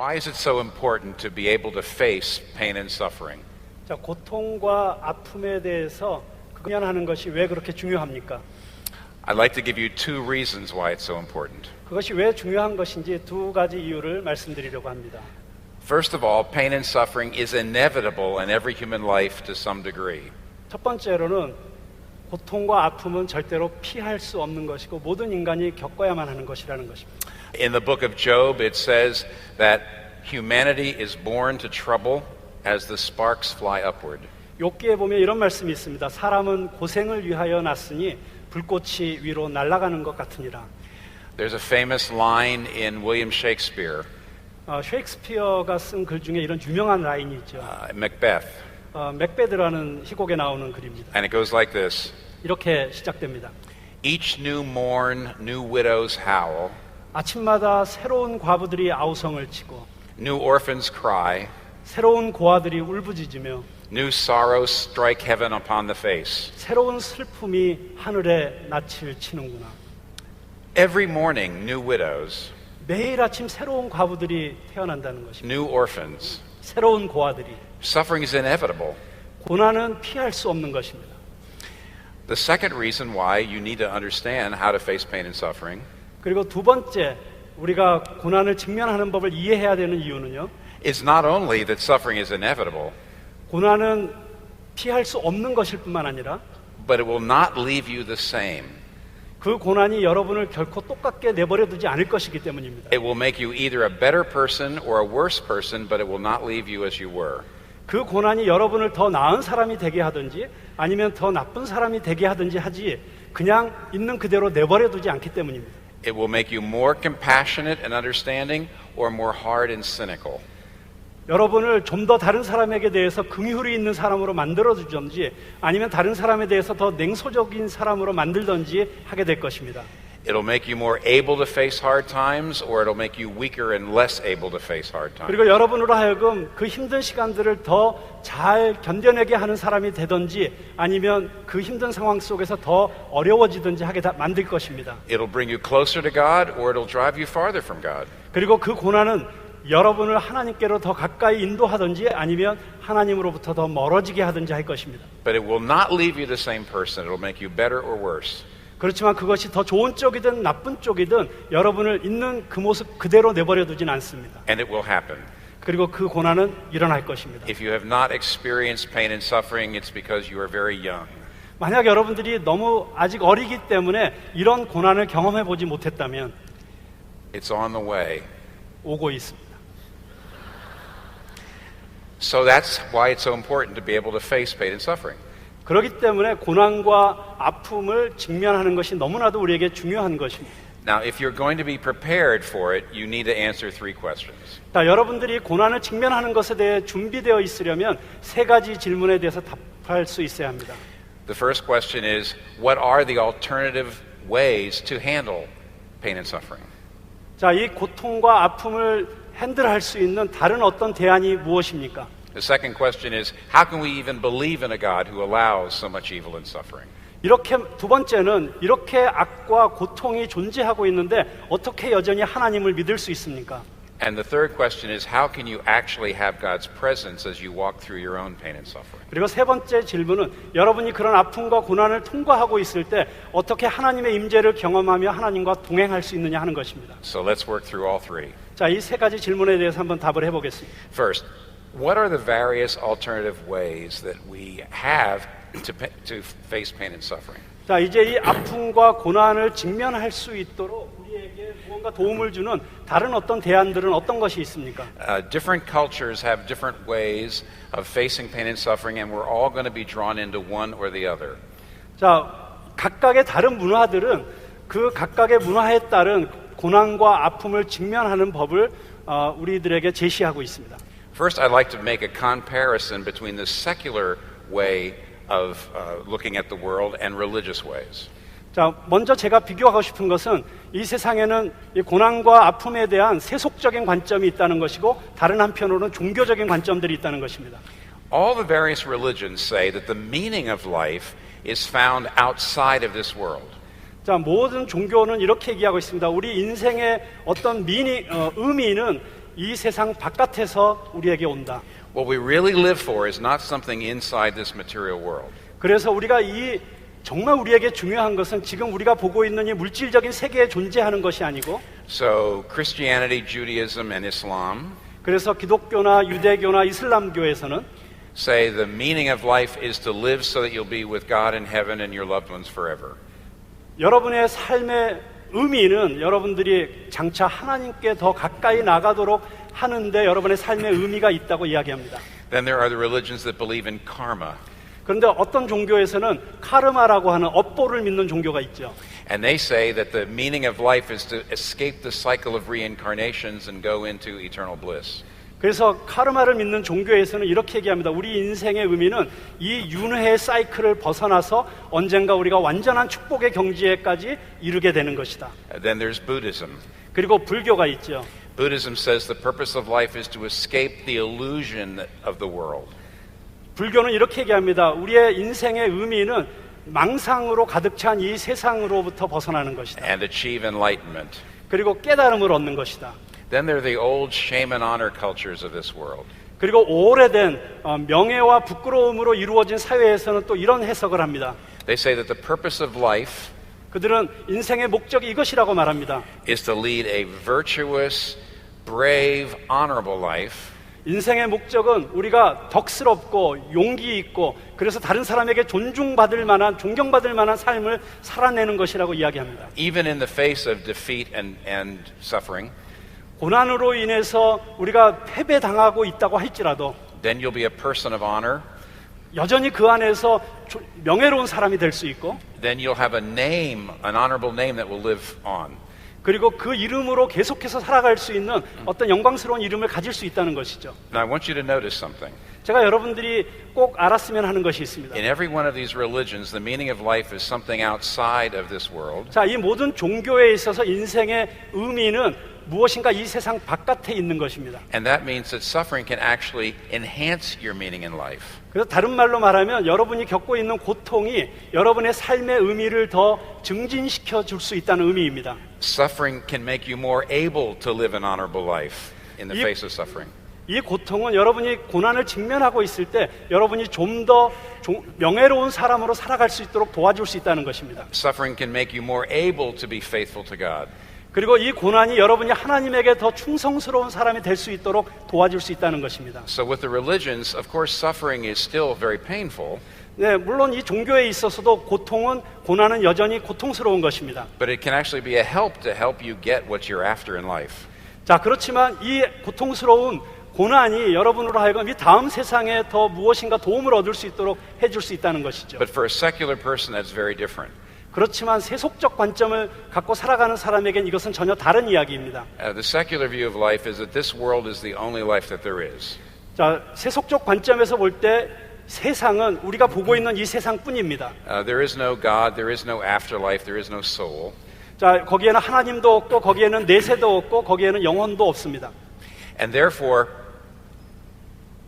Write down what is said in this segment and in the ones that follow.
Why is it so important to be able to face pain and suffering? 자, 고통과 아픔에 대해서 공연하는 것이 왜 그렇게 중요합니까? I'd like to give you two reasons why it's so important. 그것이 왜 중요한 것인지 두 가지 이유를 말씀드리려고 합니다. First of all, pain and suffering is inevitable in every human life to some degree. 첫 번째로는 고통과 아픔은 절대로 피할 수 없는 것이고 모든 인간이 겪어야만 하는 것이라는 것입니다. In the book of Job, it says that humanity is born to trouble as the sparks fly upward. 욥기에 보면 이런 말씀이 있습니다. 사람은 고생을 위하여 났으니 불꽃이 위로 날아가는 것 같으니라. There's a famous line in William Shakespeare, 셰익스피어가 쓴 글 중에 이런 유명한 라인이 있죠. Macbeth, 맥베드라는 희곡에 나오는 글입니다. and it goes like this. 이렇게 시작됩니다. Each new morn, new widows howl, 아침마다 새로운 과부들이 아우성을 치고 new orphans cry, 새로운 고아들이 울부짖으며 new sorrows strike heaven upon the face. 새로운 슬픔이 하늘에 낯을 치는구나. Every morning, new widows, 매일 아침 새로운 과부들이 태어난다는 것입니다. new orphans. 새로운 고아들이. Suffering is inevitable. 고난은 피할 수 없는 것입니다. The second reason why you need to understand how to face pain and suffering 그리고 두 번째, 우리가 고난을 직면하는 법을 이해해야 되는 이유는요. is not only that suffering is inevitable, 고난은 피할 수 없는 것일 뿐만 아니라 but it will not leave you the same. 그 고난이 여러분을 결코 똑같게 내버려 두지 않을 것이기 때문입니다. It will make you either a better person or a worse person, but it will not leave you as you were. 그 고난이 여러분을 더 나은 사람이 되게 하든지 아니면 더 나쁜 사람이 되게 하든지 하지 그냥 있는 그대로 내버려 두지 않기 때문입니다. It will make you more compassionate and understanding or more hard and cynical. 여러분을 좀 더 다른 사람에게 대해서 긍휼이 있는 사람으로 만들어주든지 아니면 다른 사람에 대해서 더 냉소적인 사람으로 만들든지 하게 될 것입니다. It'll make you more able to face hard times or it'll make you weaker and less able to face hard times. 그리고 여러분으로 하여금 그 힘든 시간들을 더 잘 견뎌내게 하는 사람이 되든지 아니면 그 힘든 상황 속에서 더 어려워지든지 하게 만들 것입니다. It'll bring you closer to God or it'll drive you farther from God. 그리고 그 고난은 여러분을 하나님께로 더 가까이 인도하든지 아니면 하나님으로부터 더 멀어지게 하든지 할 것입니다. But it will not leave you the same person. It'll make you better or worse. 그렇지만 그것이 더 좋은 쪽이든 나쁜 쪽이든 여러분을 있는 그 모습 그대로 내버려 두진 않습니다. And it will happen. 그리고 그 고난은 일어날 것입니다. If you have not experienced pain and suffering, it's because you are very young. 만약 여러분들이 너무 아직 어리기 때문에 이런 고난을 경험해 보지 못했다면 It's on the way. 오고 있습니다. So that's why it's so important to be able to face pain and suffering. 그렇기 때문에 고난과 아픔을 직면하는 것이 너무나도 우리에게 중요한 것입니다. Now, if you're going to be prepared for it, you need to answer three questions. 자, 여러분들이 고난을 직면하는 것에 대해 준비되어 있으려면 세 가지 질문에 대해서 답할 수 있어야 합니다. The first question is, what are the alternative ways to handle pain and suffering? 자, 이 고통과 아픔을 핸들할 수 있는 다른 어떤 대안이 무엇입니까? The second question is, how can we even believe in a God who allows so much evil and suffering? 이렇게 두 번째는 이렇게 악과 고통이 존재하고 있는데 어떻게 여전히 하나님을 믿을 수 있습니까? And the third question is, how can you actually have God's presence as you walk through your own pain and suffering? 그리고 세 번째 질문은 여러분이 그런 아픔과 고난을 통과하고 있을 때 어떻게 하나님의 임재를 경험하며 하나님과 동행할 수 있느냐 하는 것입니다. So let's work through all three. 자, 이 세 가지 질문에 대해서 한번 답을 해보겠습니다. First, what are the various alternative ways that we have to face pain and suffering? 자, 이제 이 아픔과 고난을 직면할 수 있도록 우리에게 무언가 도움을 주는 다른 어떤 대안들은 어떤 것이 있습니까? Different cultures have different ways of facing pain and suffering, and we're all going to be drawn into one or the other. 자, 각각의 다른 문화들은 그 각각의 문화에 따른 고난과 아픔을 직면하는 법을 우리들에게 제시하고 있습니다. First, I'd like to make a comparison between the secular way of looking at the world and religious ways. 자, 먼저 제가 비교하고 싶은 것은 이 세상에는 이 고난과 아픔에 대한 세속적인 관점이 있다는 것이고 다른 한편으로는 종교적인 관점들이 있다는 것입니다. All the various religions say that the meaning of life is found outside of this world. 자, 모든 종교는 이렇게 얘기하고 있습니다. 우리 인생의 어떤 의미는 이 세상 바깥에서 우리에게 온다. What we really live for is not something inside this material world. 그래서 우리가 정말 우리에게 중요한 것은 지금 우리가 보고 있는 이 물질적인 세계에 존재하는 것이 아니고, So Christianity, Judaism, and Islam 그래서 기독교나 유대교나 이슬람교에서는 say the meaning of life is to live so that you'll be with God in heaven and your loved ones forever. 여러분의 삶의 의미는 여러분들이 장차 하나님께 더 가까이 나가도록 하는데 여러분의 삶의 의미가 있다고 이야기합니다. Then there are the religions that believe in karma. 그런데 어떤 종교에서는 카르마라고 하는 업보를 믿는 종교가 있죠. And they say that the meaning of life is to escape the cycle of reincarnations and go into eternal bliss. 그래서 카르마를 믿는 종교에서는 이렇게 얘기합니다. 우리 인생의 의미는 이 윤회의 사이클을 벗어나서 언젠가 우리가 완전한 축복의 경지에까지 이르게 되는 것이다. Then there's Buddhism. 그리고 불교가 있죠. Buddhism says the purpose of life is to escape the illusion of the world. 불교는 이렇게 얘기합니다. 우리의 인생의 의미는 망상으로 가득 찬 이 세상으로부터 벗어나는 것이다. And achieve enlightenment. 그리고 깨달음을 얻는 것이다. Then there are the old shame and honor cultures of this world. 그리고 오래된 명예와 부끄러움으로 이루어진 사회에서는 또 이런 해석을 합니다. They say that the purpose of life 그들은 인생의 목적이 이것이라고 말합니다. is to lead a virtuous, brave, honorable life. 인생의 목적은 우리가 덕스럽고 용기 있고 그래서 다른 사람에게 존중받을 만한, 존경받을 만한 삶을 살아내는 것이라고 이야기합니다. Even in the face of defeat and suffering, 고난으로 인해서 우리가 패배당하고 있다고 할지라도 then you'll be a person of honor. 여전히 그 안에서 명예로운 사람이 될 수 있고, Then you'll have a name, an honorable name that will live on. 그리고 그 이름으로 계속해서 살아갈 수 있는 어떤 영광스러운 이름을 가질 수 있다는 것이죠. Now I want you to notice something. 제가 여러분들이 꼭 알았으면 하는 것이 있습니다. In every one of these religions, the meaning of life is something outside of this world. 자, 이 모든 종교에 있어서 인생의 의미는 무엇인가 이 세상 바깥에 있는 것입니다. And that means that suffering can actually enhance your meaning in life. 그래서 다른 말로 말하면 여러분이 겪고 있는 고통이 여러분의 삶의 의미를 더 증진시켜 줄 수 있다는 의미입니다. Suffering can make you more able to live an honorable life in the face of suffering. 이 고통은 여러분이 고난을 직면하고 있을 때 여러분이 좀 더 명예로운 사람으로 살아갈 수 있도록 도와줄 수 있다는 것입니다. Suffering can make you more able to be faithful to God. 그리고 이 고난이 여러분이 하나님에게 더 충성스러운 사람이 될 수 있도록 도와줄 수 있다는 것입니다. So with the religions, of course, suffering is still very painful. 네, 물론 이 종교에 있어서도 고난은 여전히 고통스러운 것입니다. But it can actually be a help to help you get what you're after in life. 자, 그렇지만 이 고통스러운 고난이 여러분으로 하여금 이 다음 세상에 더 무엇인가 도움을 얻을 수 있도록 해줄 수 있다는 것이죠. But for a secular person, that's very different. 그렇지만 세속적 관점을 갖고 살아가는 사람에겐 이것은 전혀 다른 이야기입니다. The secular view of life is that this world is the only life that there is. 자, 세속적 관점에서 볼 때 세상은 우리가 보고 있는 이 세상뿐입니다. There is no God, there is no afterlife, there is no soul. 자, 거기에는 하나님도 없고 거기에는 내세도 없고 거기에는 영혼도 없습니다. And therefore,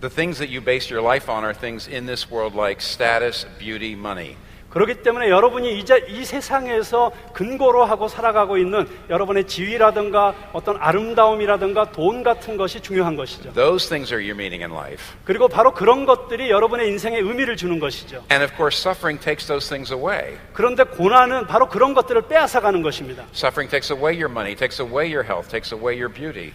the things that you base your life on are things in this world like status, beauty, money. 그렇기 때문에 여러분이 이제 이 세상에서 근거로 하고 살아가고 있는 여러분의 지위라든가 어떤 아름다움이라든가 돈 같은 것이 중요한 것이죠. Those things are your meaning in life. 그리고 바로 그런 것들이 여러분의 인생에 의미를 주는 것이죠. And of course, suffering takes those things away. 그런데 고난은 바로 그런 것들을 빼앗아가는 것입니다. Suffering takes away your money, takes away your health, takes away your beauty.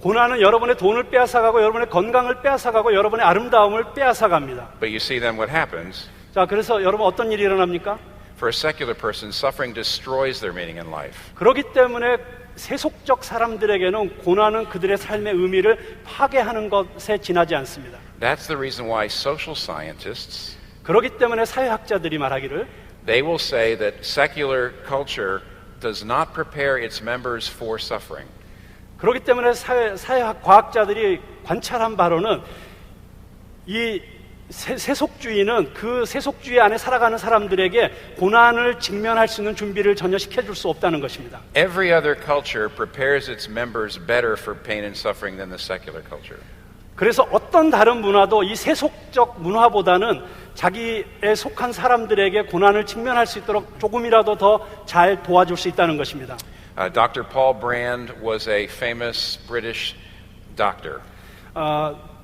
고난은 여러분의 돈을 빼앗아가고 여러분의 건강을 빼앗아가고 여러분의 아름다움을 빼앗아갑니다. But you see then what happens. 자, 그래서 여러분 어떤 일이 일어납니까? For a secular person, suffering destroys their meaning in life. 그렇기 때문에 세속적 사람들에게는 고난은 그들의 삶의 의미를 파괴하는 것에 지나지 않습니다. That's the reason why social scientists, 그렇기 때문에 사회학자들이 말하기를 they will say that secular culture does not prepare its members for suffering. 그렇기 때문에 사회학 과학자들이 관찰한 바로는 이 세속주의는 그 세속주의 안에 살아가는 사람들에게 고난을 직면할 수 있는 준비를 전혀 시켜줄 수 없다는 것입니다. Every other culture prepares its members better for pain and suffering than the secular culture. 그래서 어떤 다른 문화도 이 세속적 문화보다는 자기에 속한 사람들에게 고난을 직면할 수 있도록 조금이라도 더 잘 도와줄 수 있다는 것입니다. Dr. Paul Brand was a famous British doctor.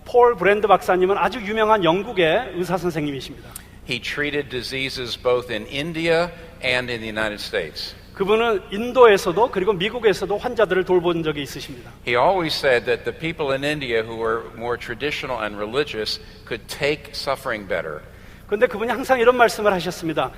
폴 브랜드 박사님은 아주 유명한 영국의 의사 선생님이십니다. He treated diseases both in India and in the United States. 그분은 인도에서도 그리고 미국에서도 환자들을 돌본 적이 있으십니다. He always said that the people in India who were more traditional and religious could take suffering better. 그런데 그분이 항상 이런 말씀을 하셨습니다.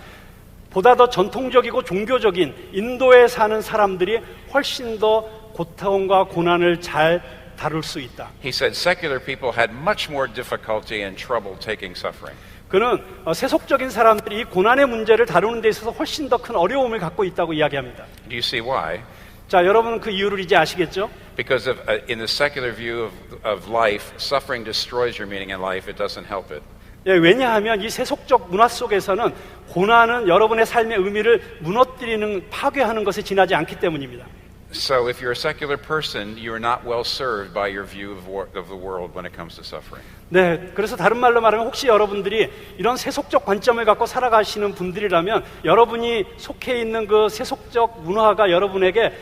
보다 더 전통적이고 종교적인 인도에 사는 사람들이 훨씬 더 고통과 고난을 잘 다룰 수 있다. He said secular people had much more difficulty and trouble taking suffering. 그는 세속적인 사람들이 이 고난의 문제를 다루는 데 있어서 훨씬 더 큰 어려움을 갖고 있다고 이야기합니다. Do you see why? 자, 여러분 그 이유를 이제 아시겠죠? Because in the secular view of life, suffering destroys your meaning in life. It doesn't help it. 예, 왜냐하면 이 세속적 문화 속에서는 고난은 여러분의 삶의 의미를 무너뜨리는, 파괴하는 것에 지나지 않기 때문입니다. So if you're a secular person, you are not well served by your view of the world when it comes to suffering. 네, 그래서 다른 말로 말하면 혹시 여러분들이 이런 세속적 관점을 갖고 살아가시는 분들이라면 여러분이 속해 있는 그 세속적 문화가 여러분에게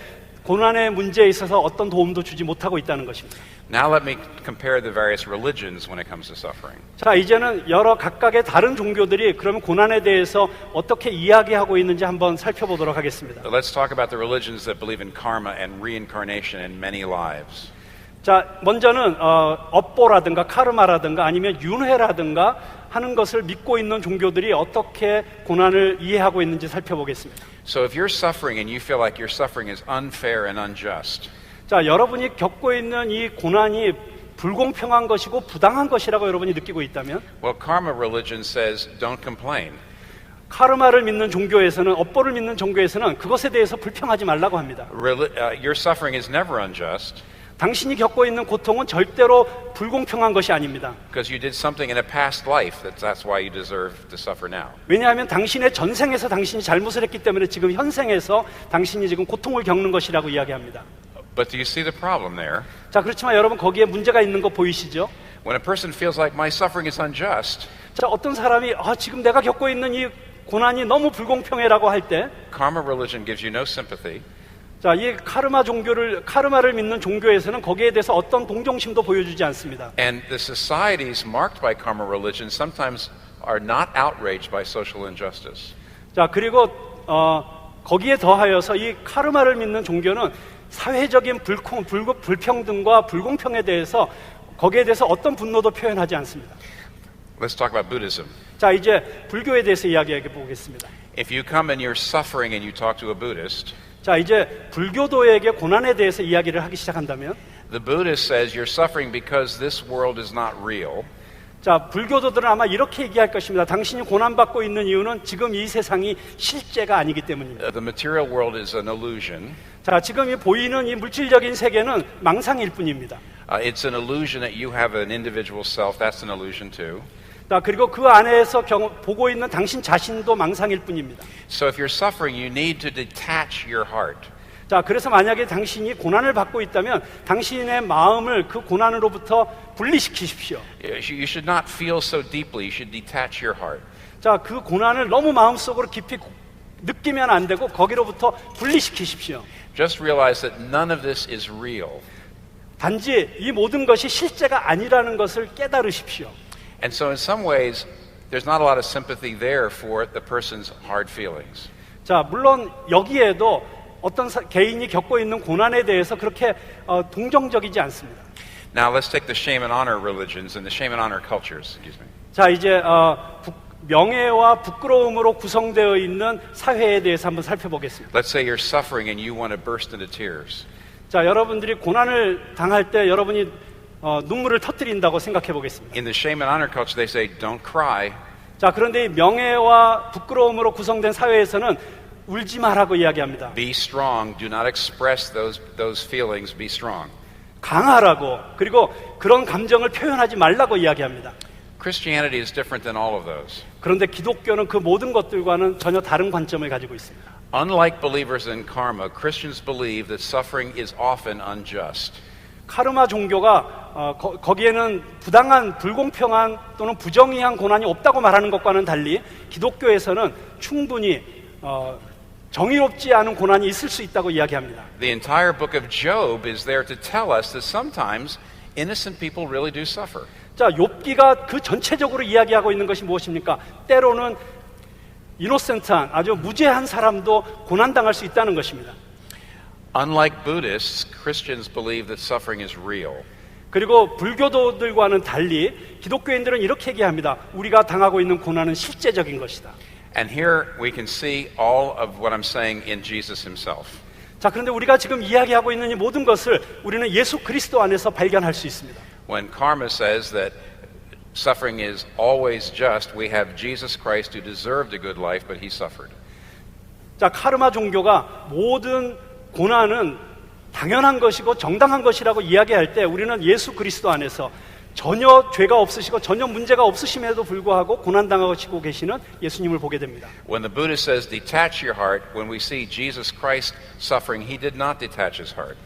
고난의 문제에 있어서 어떤 도움도 주지 못하고 있다는 것입니다. Now let me compare the various religions when it comes to suffering. 자, 이제는 여러 각각의 다른 종교들이 그러면 고난에 대해서 어떻게 이야기하고 있는지 한번 살펴보도록 하겠습니다. Let's talk about the religions that believe in karma and reincarnation in many lives. 자, 먼저는 업보라든가 카르마라든가 아니면 윤회라든가 하는 것을 믿고 있는 종교들이 어떻게 고난을 이해하고 있는지 살펴보겠습니다. So if you're suffering and you feel like your suffering is unfair and unjust, 자, 여러분이 겪고 있는 이 고난이 불공평한 것이고 부당한 것이라고 여러분이 느끼고 있다면, well, karma religion says don't complain. 카르마를 믿는 종교에서는, 업보를 믿는 종교에서는 그것에 대해서 불평하지 말라고 합니다. Your suffering is never unjust 당신이 겪고 있는 고통은 절대로 불공평한 것이 아닙니다. because you did something in a past life. That's why you deserve to suffer now. 왜냐하면 당신의 전생에서 당신이 잘못을 했기 때문에 지금 현생에서 당신이 지금 고통을 겪는 것이라고 이야기합니다. But do you see the problem there? 자, 그렇지만 여러분 거기에 문제가 있는 거 보이시죠? When a person feels like my suffering is unjust, 자, 어떤 사람이 지금 내가 겪고 있는 이 고난이 너무 불공평해라고 할 때, karma religion gives you no sympathy. 자, 이 카르마를 믿는 종교에서는 거기에 대해서 어떤 동정심도 보여주지 않습니다. And the societies marked by karma religion sometimes are not outraged by social injustice. 자, 그리고 거기에 더하여서 이 카르마를 믿는 종교는 사회적인 불평등과 불공평에 대해서 거기에 대해서 어떤 분노도 표현하지 않습니다. Let's talk about Buddhism. 자, 이제 불교에 대해서 이야기해 보겠습니다. If you come and you're suffering and you talk to a Buddhist, 자, 이제 불교도에게 고난에 대해서 이야기를 하기 시작한다면, the Buddhist says you're suffering because this world is not real. 자, 불교도들은 아마 이렇게 얘기할 것입니다. 당신이 고난받고 있는 이유는 지금 이 세상이 실제가 아니기 때문입니다. The material world is an illusion. 자, 지금 이 보이는 이 물질적인 세계는 망상일 뿐입니다. It's an illusion that you have an individual self. That's an illusion too. 자, 그리고 그 안에서 보고 있는 당신 자신도 망상일 뿐입니다. So if you're suffering, you need to detach your heart. 자, 그래서 만약에 당신이 고난을 받고 있다면 당신의 마음을 그 고난으로부터 분리시키십시오. You should not feel so deeply. You should detach your heart. 자, 그 고난을 너무 마음속으로 깊이 느끼면 안 되고 거기로부터 분리시키십시오. Just realize that none of this is real. 단지 이 모든 것이 실제가 아니라는 것을 깨달으십시오. And so in some ways, there's not a lot of sympathy there for the person's hard feelings. 자, 물론 여기에도 어떤 개인이 겪고 있는 고난에 대해서 그렇게 동정적이지 않습니다. Now let's take the shame and honor religions and the shame and honor cultures. Excuse me. 자, 이제 명예와 부끄러움으로 구성되어 있는 사회에 대해서 한번 살펴보겠습니다. Let's say you're suffering and you want to burst into tears. 자, 여러분들이 고난을 당할 때 여러분이 눈물을 터뜨린다고 생각해 보겠습니다. In the shame and honor culture, they say, don't cry. 자, 그런데 이 명예와 부끄러움으로 구성된 사회에서는 울지 마라고 이야기합니다. Be strong. Do not express those feelings. Be strong. 강하라고, 그리고 그런 감정을 표현하지 말라고 이야기합니다. Christianity is different than all of those. 그런데 기독교는 그 모든 것들과는 전혀 다른 관점을 가지고 있습니다. Unlike believers in karma, Christians believe that suffering is often unjust. 카르마 종교가 거기에는 부당한, 불공평한 또는 부정의한 고난이 없다고 말하는 것과는 달리 기독교에서는 충분히 정의롭지 않은 고난이 있을 수 있다고 이야기합니다. The entire book of Job is there to tell us that sometimes innocent people really do suffer. 자, 욥기가 그 전체적으로 이야기하고 있는 것이 무엇입니까? 때로는 이노센트한 아주 무죄한 사람도 고난당할 수 있다는 것입니다. Unlike Buddhists, Christians believe that suffering is real. 그리고 불교도들과는 달리 기독교인들은 이렇게 얘기합니다. 우리가 당하고 있는 고난은 실제적인 것이다. And here we can see all of what I'm saying in Jesus himself. 자, 그런데 우리가 지금 이야기하고 있는 이 모든 것을 우리는 예수 그리스도 안에서 발견할 수 있습니다. When karma says that suffering is always just, we have Jesus Christ who deserved a good life, but he suffered. 자, 카르마 종교가 모든 고난은 당연한 것이고 정당한 것이라고 이야기할 때 우리는 예수 그리스도 안에서 전혀 죄가 없으시고 전혀 문제가 없으심에도 불구하고 고난당하시고 계시는 예수님을 보게 됩니다. When the Buddha says detach your heart, when we see Jesus Christ suffering, he did not detach his heart.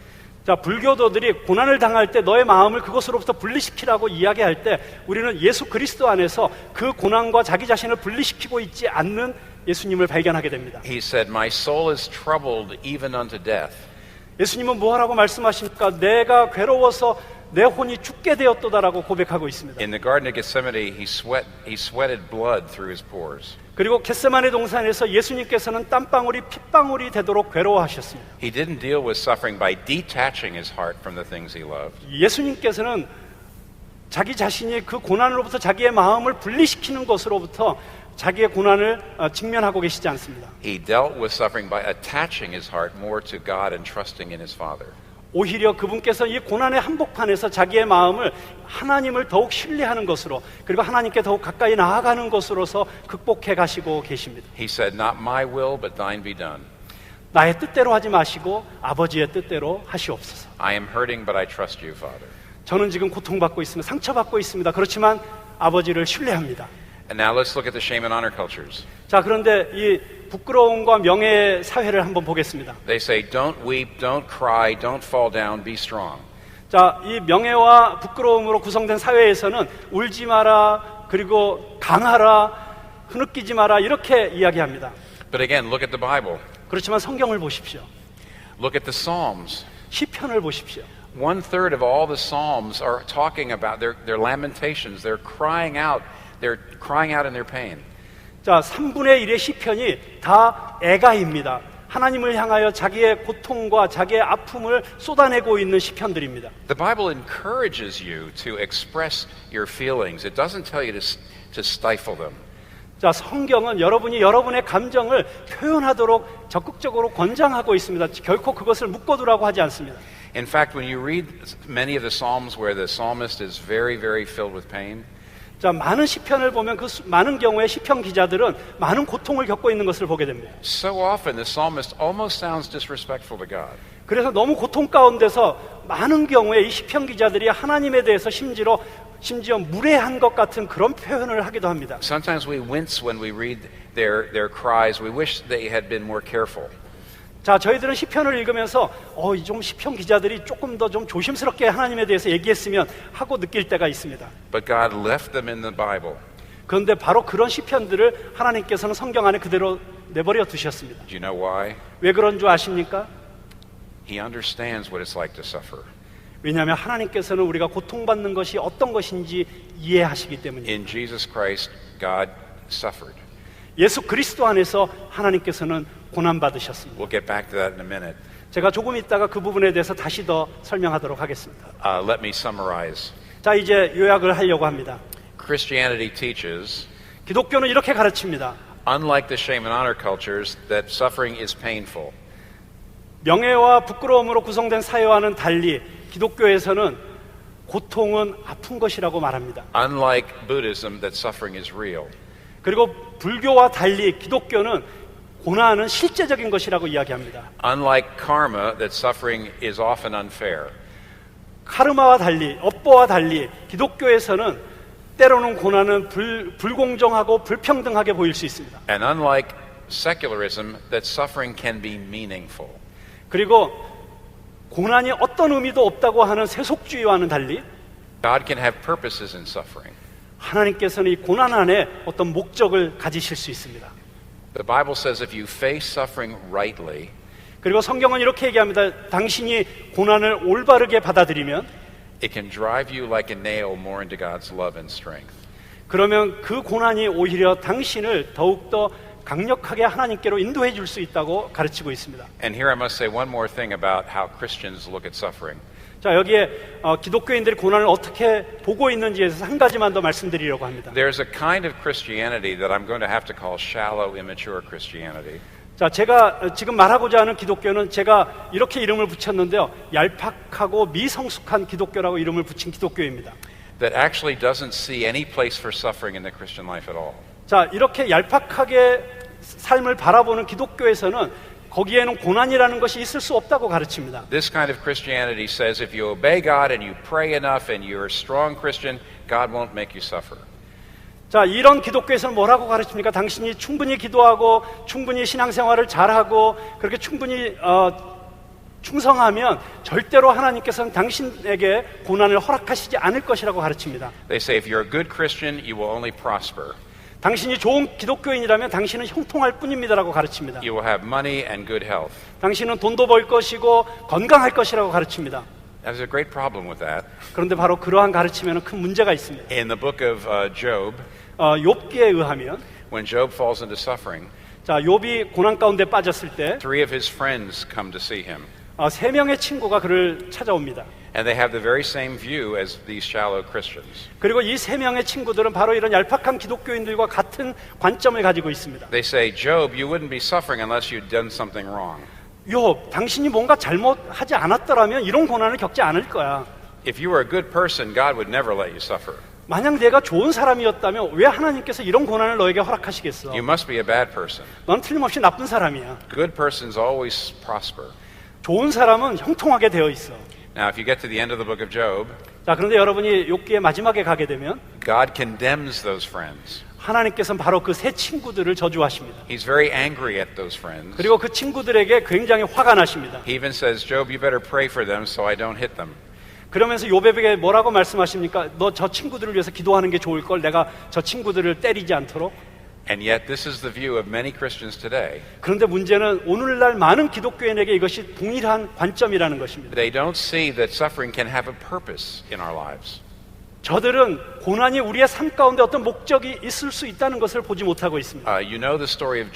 자, 불교도들이 고난을 당할 때 너의 마음을 그것으로부터 분리시키라고 이야기할 때 우리는 예수 그리스도 안에서 그 고난과 자기 자신을 분리시키고 있지 않는 예수님을 발견하게 됩니다. He said, my soul is troubled even unto death. 예수님은 뭐라고 말씀하십니까? 내가 괴로워서 내 혼이 죽게 되었도다라고 고백하고 있습니다. In the Garden of Gethsemane, he sweated blood through his pores. 그리고 겟세마네 동산에서 예수님께서는 땀방울이 핏방울이 되도록 괴로워하셨습니다. He didn't deal with suffering by detaching his heart from the things he loved. 예수님께서는 자기 자신이 그 고난으로부터 자기의 마음을 분리시키는 것으로부터 자기의 고난을 직면하고 계시지 않습니다. He dealt with suffering by attaching his heart more to God and trusting in his Father. 오히려 그분께서 이 고난의 한복판에서 자기의 마음을 하나님을 더욱 신뢰하는 것으로 그리고 하나님께 더욱 가까이 나아가는 것으로서 극복해 가시고 계십니다. He said, not my will, but thine be done. 나의 뜻대로 하지 마시고 아버지의 뜻대로 하시옵소서. I am hurting, but I trust you, Father. 저는 지금 고통받고 있습니다. 상처받고 있습니다. 그렇지만 아버지를 신뢰합니다. And now let's look at the shame and honor cultures. 자, 그런데 이 부끄러움과 명예의 사회를 한번 보겠습니다. They say, don't weep, don't cry, don't fall down, be strong. 자, 이 명예와 부끄러움으로 구성된 사회에서는 울지 마라, 그리고 강하라, 흐느끼지 마라 이렇게 이야기합니다. But again, look at the Bible. 그렇지만 성경을 보십시오. Look at the Psalms. 시편을 보십시오. 1/3 of all the Psalms are talking about their lamentations. They're crying out in their pain. 자, 3분의 1의 시편이 다 애가입니다. 하나님을 향하여 자기의 고통과 자기의 아픔을 쏟아내고 있는 시편들입니다. The Bible encourages you to express your feelings. It doesn't tell you to stifle them. 자, 성경은 여러분이 여러분의 감정을 표현하도록 적극적으로 권장하고 있습니다. 결코 그것을 묶어두라고 하지 않습니다. In fact, when you read many of the Psalms where the psalmist is very, very filled with pain, 자, 많은 시편을 보면 그 많은 경우에 시편 기자들은 많은 고통을 겪고 있는 것을 보게 됩니다. so often the psalmist almost sounds disrespectful to God. 그래서 너무 고통 가운데서 많은 경우에 이 시편 기자들이 하나님에 대해서 심지어 무례한 것 같은 그런 표현을 하기도 합니다. Sometimes we wince when we read their cries. We wish they had been more careful. 자, 저희들은 시편을 읽으면서 좀 시편 기자들이 조금 더 좀 조심스럽게 하나님에 대해서 얘기했으면 하고 느낄 때가 있습니다. But God left them in the Bible. 그런데 바로 그런 시편들을 하나님께서는 성경 안에 그대로 내버려 두셨습니다. Do you know why? 왜 그런 줄 아십니까? He understands what it's like to suffer. 왜냐하면 하나님께서는 우리가 고통받는 것이 어떤 것인지 이해하시기 때문입니다. In Jesus Christ, God suffered. 예수 그리스도 안에서 하나님께서는 고난받으셨습니다. We'll get back to that in a minute. 제가 조금 있다가 그 부분에 대해서 다시 더 설명하도록 하겠습니다. Let me summarize. 자, 이제 요약을 하려고 합니다. Christianity teaches, 기독교는 이렇게 가르칩니다. unlike the shame and honor cultures, that suffering is painful. 명예와 부끄러움으로 구성된 사회와는 달리 기독교에서는 고통은 아픈 것이라고 말합니다. Unlike Buddhism, that suffering is real. 그리고 불교와 달리 기독교는 고난은 실제적인 것이라고 이야기합니다. Unlike karma, that suffering is often unfair. 카르마와 달리, 업보와 달리 기독교에서는 때로는 고난은 불공정하고 불평등하게 보일 수 있습니다. And unlike secularism, that suffering can be meaningful. 그리고 고난이 어떤 의미도 없다고 하는 세속주의와는 달리 God can have purposes in suffering. 하나님께서는 이 고난 안에 어떤 목적을 가지실 수 있습니다. The Bible says if you face suffering rightly, 그리고 성경은 이렇게 얘기합니다. 당신이 고난을 올바르게 받아들이면 it can drive you like a nail more into God's love and strength. 그러면 그 고난이 오히려 당신을 더욱더 강력하게 하나님께로 인도해 줄 수 있다고 가르치고 있습니다. And here I must say one more thing about how Christians look at suffering. 자, 여기에 기독교인들이 고난을 어떻게 보고 있는지에 대해서 한 가지만 더 말씀드리려고 합니다. There's a kind of Christianity that I'm going to have to call shallow, immature Christianity. 자, 제가 지금 말하고자 하는 기독교는 제가 이렇게 이름을 붙였는데요. 얄팍하고 미성숙한 기독교라고 이름을 붙인 기독교입니다. That actually doesn't see any place for suffering in the Christian life at all. 자, 이렇게 얄팍하게 삶을 바라보는 기독교에서는 거기에는 고난이라는 것이 있을 수 없다고 가르칩니다. This kind of Christianity says if you obey God and you pray enough and you're a strong Christian, God won't make you suffer. 자, 이런 기독교에서는 뭐라고 가르칩니까? 당신이 충분히 기도하고 충분히 신앙생활을 잘하고 그렇게 충분히 충성하면 절대로 하나님께서는 당신에게 고난을 허락하시지 않을 것이라고 가르칩니다. They say if you're a good Christian, you will only prosper. 당신이 좋은 기독교인이라면 당신은 형통할 뿐입니다라고 가르칩니다. You will have money and good health. 당신은 돈도 벌 것이고 건강할 것이라고 가르칩니다. There's a great problem with that. 그런데 바로 그러한 가르침에는 큰 문제가 있습니다. In the book of Job, 욥기에 의하면 when Job falls into suffering, 자, 욥이 고난 가운데 빠졌을 때 3 of his friends come to see him. 3명의 친구가 그를 찾아옵니다. And they have the very same view as these shallow Christians. 그리고 이 3명의 친구들은 바로 이런 얄팍한 기독교인들과 같은 관점을 가지고 있습니다. They say, Job, you wouldn't be suffering unless you'd done something wrong. 욥, 당신이 뭔가 잘못하지 않았더라면 이런 고난을 겪지 않을 거야. If you were a good person, God would never let you suffer. 만약 내가 좋은 사람이었다면 왜 하나님께서 이런 고난을 너에게 허락하시겠어? You must be a bad person. 넌 틀림없이 나쁜 사람이야. Good persons always prosper. 좋은 사람은 형통하게 되어 있어. Now, if you get to the end of the book of Job, 자, 그런데 여러분이 욥기의 마지막에 가게 되면 God condemns those friends. 하나님께서는 바로 그 세 친구들을 저주하십니다. He's very angry at those friends. 그리고 그 친구들에게 굉장히 화가 나십니다. He even says, Job, you better pray for them so I don't hit them. 그러면서 욥에게 뭐라고 말씀하십니까? 너 저 친구들을 위해서 기도하는 게 좋을 걸. 내가 저 친구들을 때리지 않도록. And yet, this is the view of many Christians today. 그런데 문제는 오늘날 많은 기독교인에게 이것이 동일한 관점이라는 것입니다. They don't see that suffering can have a purpose in our lives. 저들은 고난이 우리의 삶 가운데 어떤 목적이 있을 수 있다는 것을 보지 못하고 있습니다. You know the story of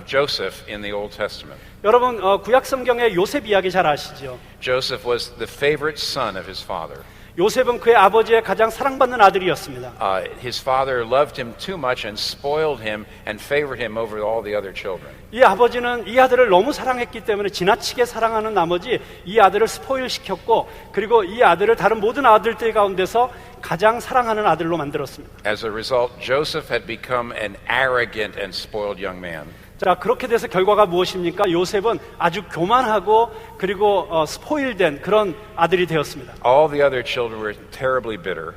Joseph in the Old Testament. 여러분 구약 성경의 요셉 이야기 잘 아시죠? Joseph was the favorite son of his father. 요셉은 그의 아버지의 가장 사랑받는 아들이었습니다. His father loved him too much and spoiled him and favored him over all the other children. 이 아버지는 이 아들을 너무 사랑했기 때문에 지나치게 사랑하는 나머지 이 아들을 스포일 시켰고 그리고 이 아들을 다른 모든 아들들 가운데서 가장 사랑하는 아들로 만들었습니다. As a result, Joseph had become an arrogant and spoiled young man. 자, 그렇게 돼서 결과가 무엇입니까? 요셉은 아주 교만하고 그리고 스포일된 그런 아들이 되었습니다. All the other children were terribly bitter.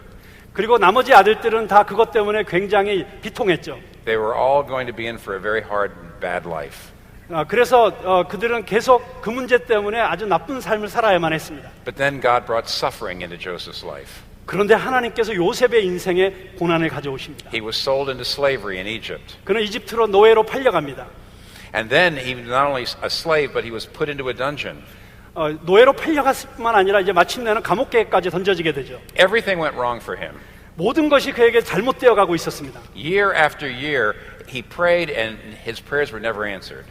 그리고 나머지 아들들은 다 그것 때문에 굉장히 비통했죠. They were all going to be in for a very hard and bad life. 그래서 그들은 계속 그 문제 때문에 아주 나쁜 삶을 살아야만 했습니다. But then God brought suffering into Joseph's life. 그런데 하나님께서 요셉의 인생에 고난을 가져오십니다. He was sold into slavery in Egypt. 그는 이집트로 노예로 팔려갑니다. And then he was not only a slave, but he was put into a dungeon. 노예로 팔려갔을 뿐만 아니라 이제 마침내는 감옥계까지 던져지게 되죠. Everything went wrong for him. 모든 것이 그에게 잘못되어 가고 있었습니다. Year after year, he prayed and his prayers were never answered.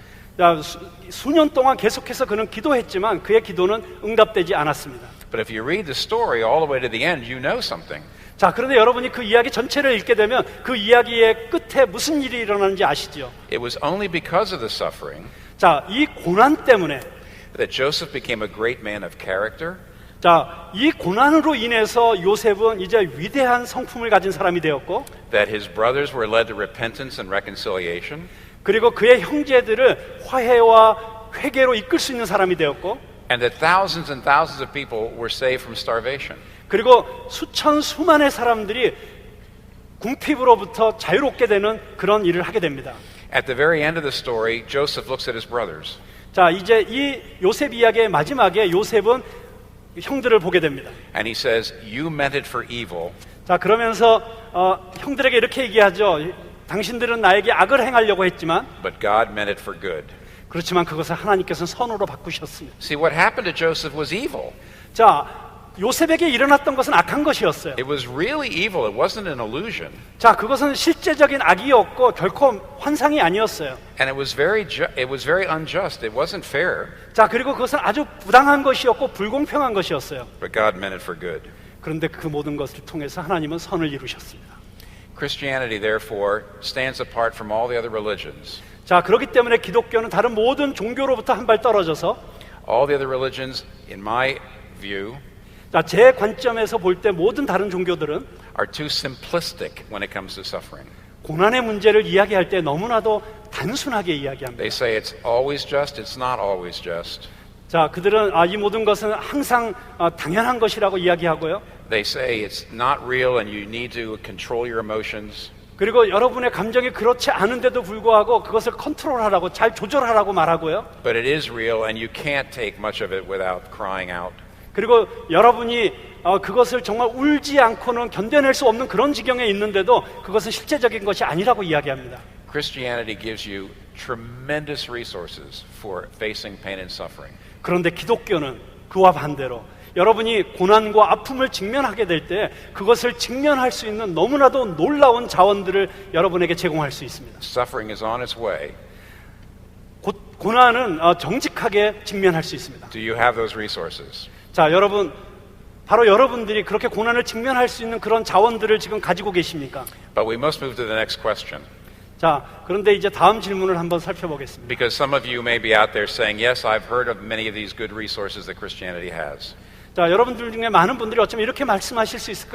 수년 동안 계속해서 그는 기도했지만 그의 기도는 응답되지 않았습니다. But if you read the story all the way to the end, you know something. 자, 그런데 여러분이 그 이야기 전체를 읽게 되면 그 이야기의 끝에 무슨 일이 일어나는지 아시죠? It was only because of the suffering 자, 이 고난 때문에 that Joseph became a great man of character. 자, 이 고난으로 인해서 요셉은 이제 위대한 성품을 가진 사람이 되었고 That his brothers were led to repentance and reconciliation. 그리고 그의 형제들을 화해와 회개로 이끌 수 있는 사람이 되었고 And that thousands and thousands of people were saved from starvation. 그리고 수만의 사람들이 궁핍으로부터 자유롭게 되는 그런 일을 하게 됩니다. At the very end of the story, Joseph looks at his brothers. 자, 이제 이 요셉 이야기의 마지막에 요셉은 형들을 보게 됩니다. And he says, you meant it for evil, 자, 그러면서 형들에게 이렇게 얘기하죠. 당신들은 나에게 악을 행하려고 했지만 but God meant it for good. 그렇지만 그것을 하나님께서는 선으로 바꾸셨습니다. See, what happened to Joseph was evil. 자, 요셉에게 일어났던 것은 악한 것이었어요. It was really evil. It wasn't an illusion. 자, 그것은 실제적인 악이었고 결코 환상이 아니었어요. And it was very unjust. It wasn't fair. 자, 그리고 그것은 아주 부당한 것이었고 불공평한 것이었어요. But God meant it for good. 그런데 그 모든 것을 통해서 하나님은 선을 이루셨습니다. Christianity, therefore, stands apart from all the other religions. 자, 그렇기 때문에 기독교는 다른 모든 종교로부터 한 발 떨어져서 All the other religions, in my view, 자, 제 관점에서 볼 때 모든 다른 종교들은 are too simplistic when it comes to suffering. 고난의 문제를 이야기할 때 너무나도 단순하게 이야기합니다. They say it's always just, it's not always just. 자, 그들은 이 모든 것은 항상 당연한 것이라고 이야기하고요. They say it's not real and you need to control your emotions. 그리고 여러분의 감정이 그렇지 않은데도 불구하고 그것을 컨트롤하라고, 잘 조절하라고 말하고요. But it is real and you can't take much of it without crying out. 그리고 여러분이 그것을 정말 울지 않고는 견뎌낼 수 없는 그런 지경에 있는데도 그것은 실제적인 것이 아니라고 이야기합니다. Christianity gives you tremendous resources for facing pain and suffering. 그런데 기독교는 그와 반대로 여러분이 고난과 아픔을 직면하게 될 때 그것을 직면할 수 있는 너무나도 놀라운 자원들을 여러분에게 제공할 수 있습니다. Suffering is on its way. 고난은 정직하게 직면할 수 있습니다. Do you have those resources? 자, 여러분, 바로 여러분들이 그렇게 고난을 직면할 수 있는 그런 자원들을 지금 가지고 계십니까? But we must move to the next question. 자, 그런데 이제 다음 질문을 한번 살펴보겠습니다. Because some of you may be out there saying, yes, I've heard of many of these good resources that Christianity has. 자, 여러분들 중에 많은 분들이 어쩌면 이렇게 말씀하실 수 있을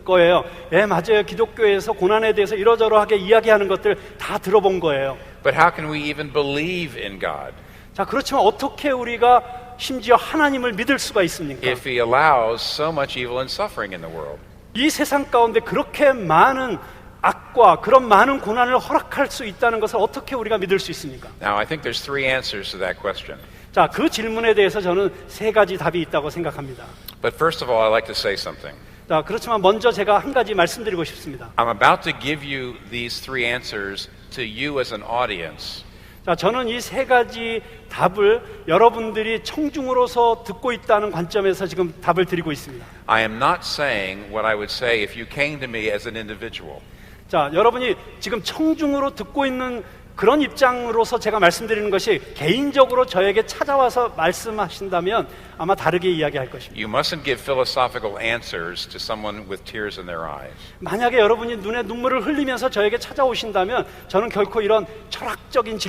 거예요. 예, 맞아요. 기독교에서 고난에 대해서 이러저러하게 이야기하는 것들 다 들어본 거예요. But how can we even believe in God 자, 그렇지만 어떻게 우리가 심지어 하나님을 믿을 수가 있습니까? if He allows so much evil and suffering in the world? 이 세상 가운데 그렇게 많은 악과 그런 많은 고난을 허락할 수 있다는 것을 어떻게 우리가 믿을 수 있습니까? Now, I think there's three answers to that question. 자, 그 질문에 대해서 저는 세 가지 답이 있다고 생각합니다. But first of all, I'd like to say something. 자, 그렇지만 먼저 제가 한 가지 말씀드리고 싶습니다. I'm about to give you these three answers to you as an audience. 자, 저는 이 세 가지 답을 여러분들이 청중으로서 듣고 있다는 관점에서 지금 답을 드리고 있습니다. I am not saying what I would say if you came to me as an individual. 자, 여러분이 지금 청중으로 듣고 있는 그런 입장으로서 제가 말씀드리는 것이 개인적으로 저에게 찾아와서 말씀하신다면 아마 다르게 이야기할 것입니다. You mustn't give philosophical answers to someone with tears in their eyes. 만약에 여러분이 눈에 눈물을 흘리면서 저에게 찾아오신다면 저는 결코 이런 철학적인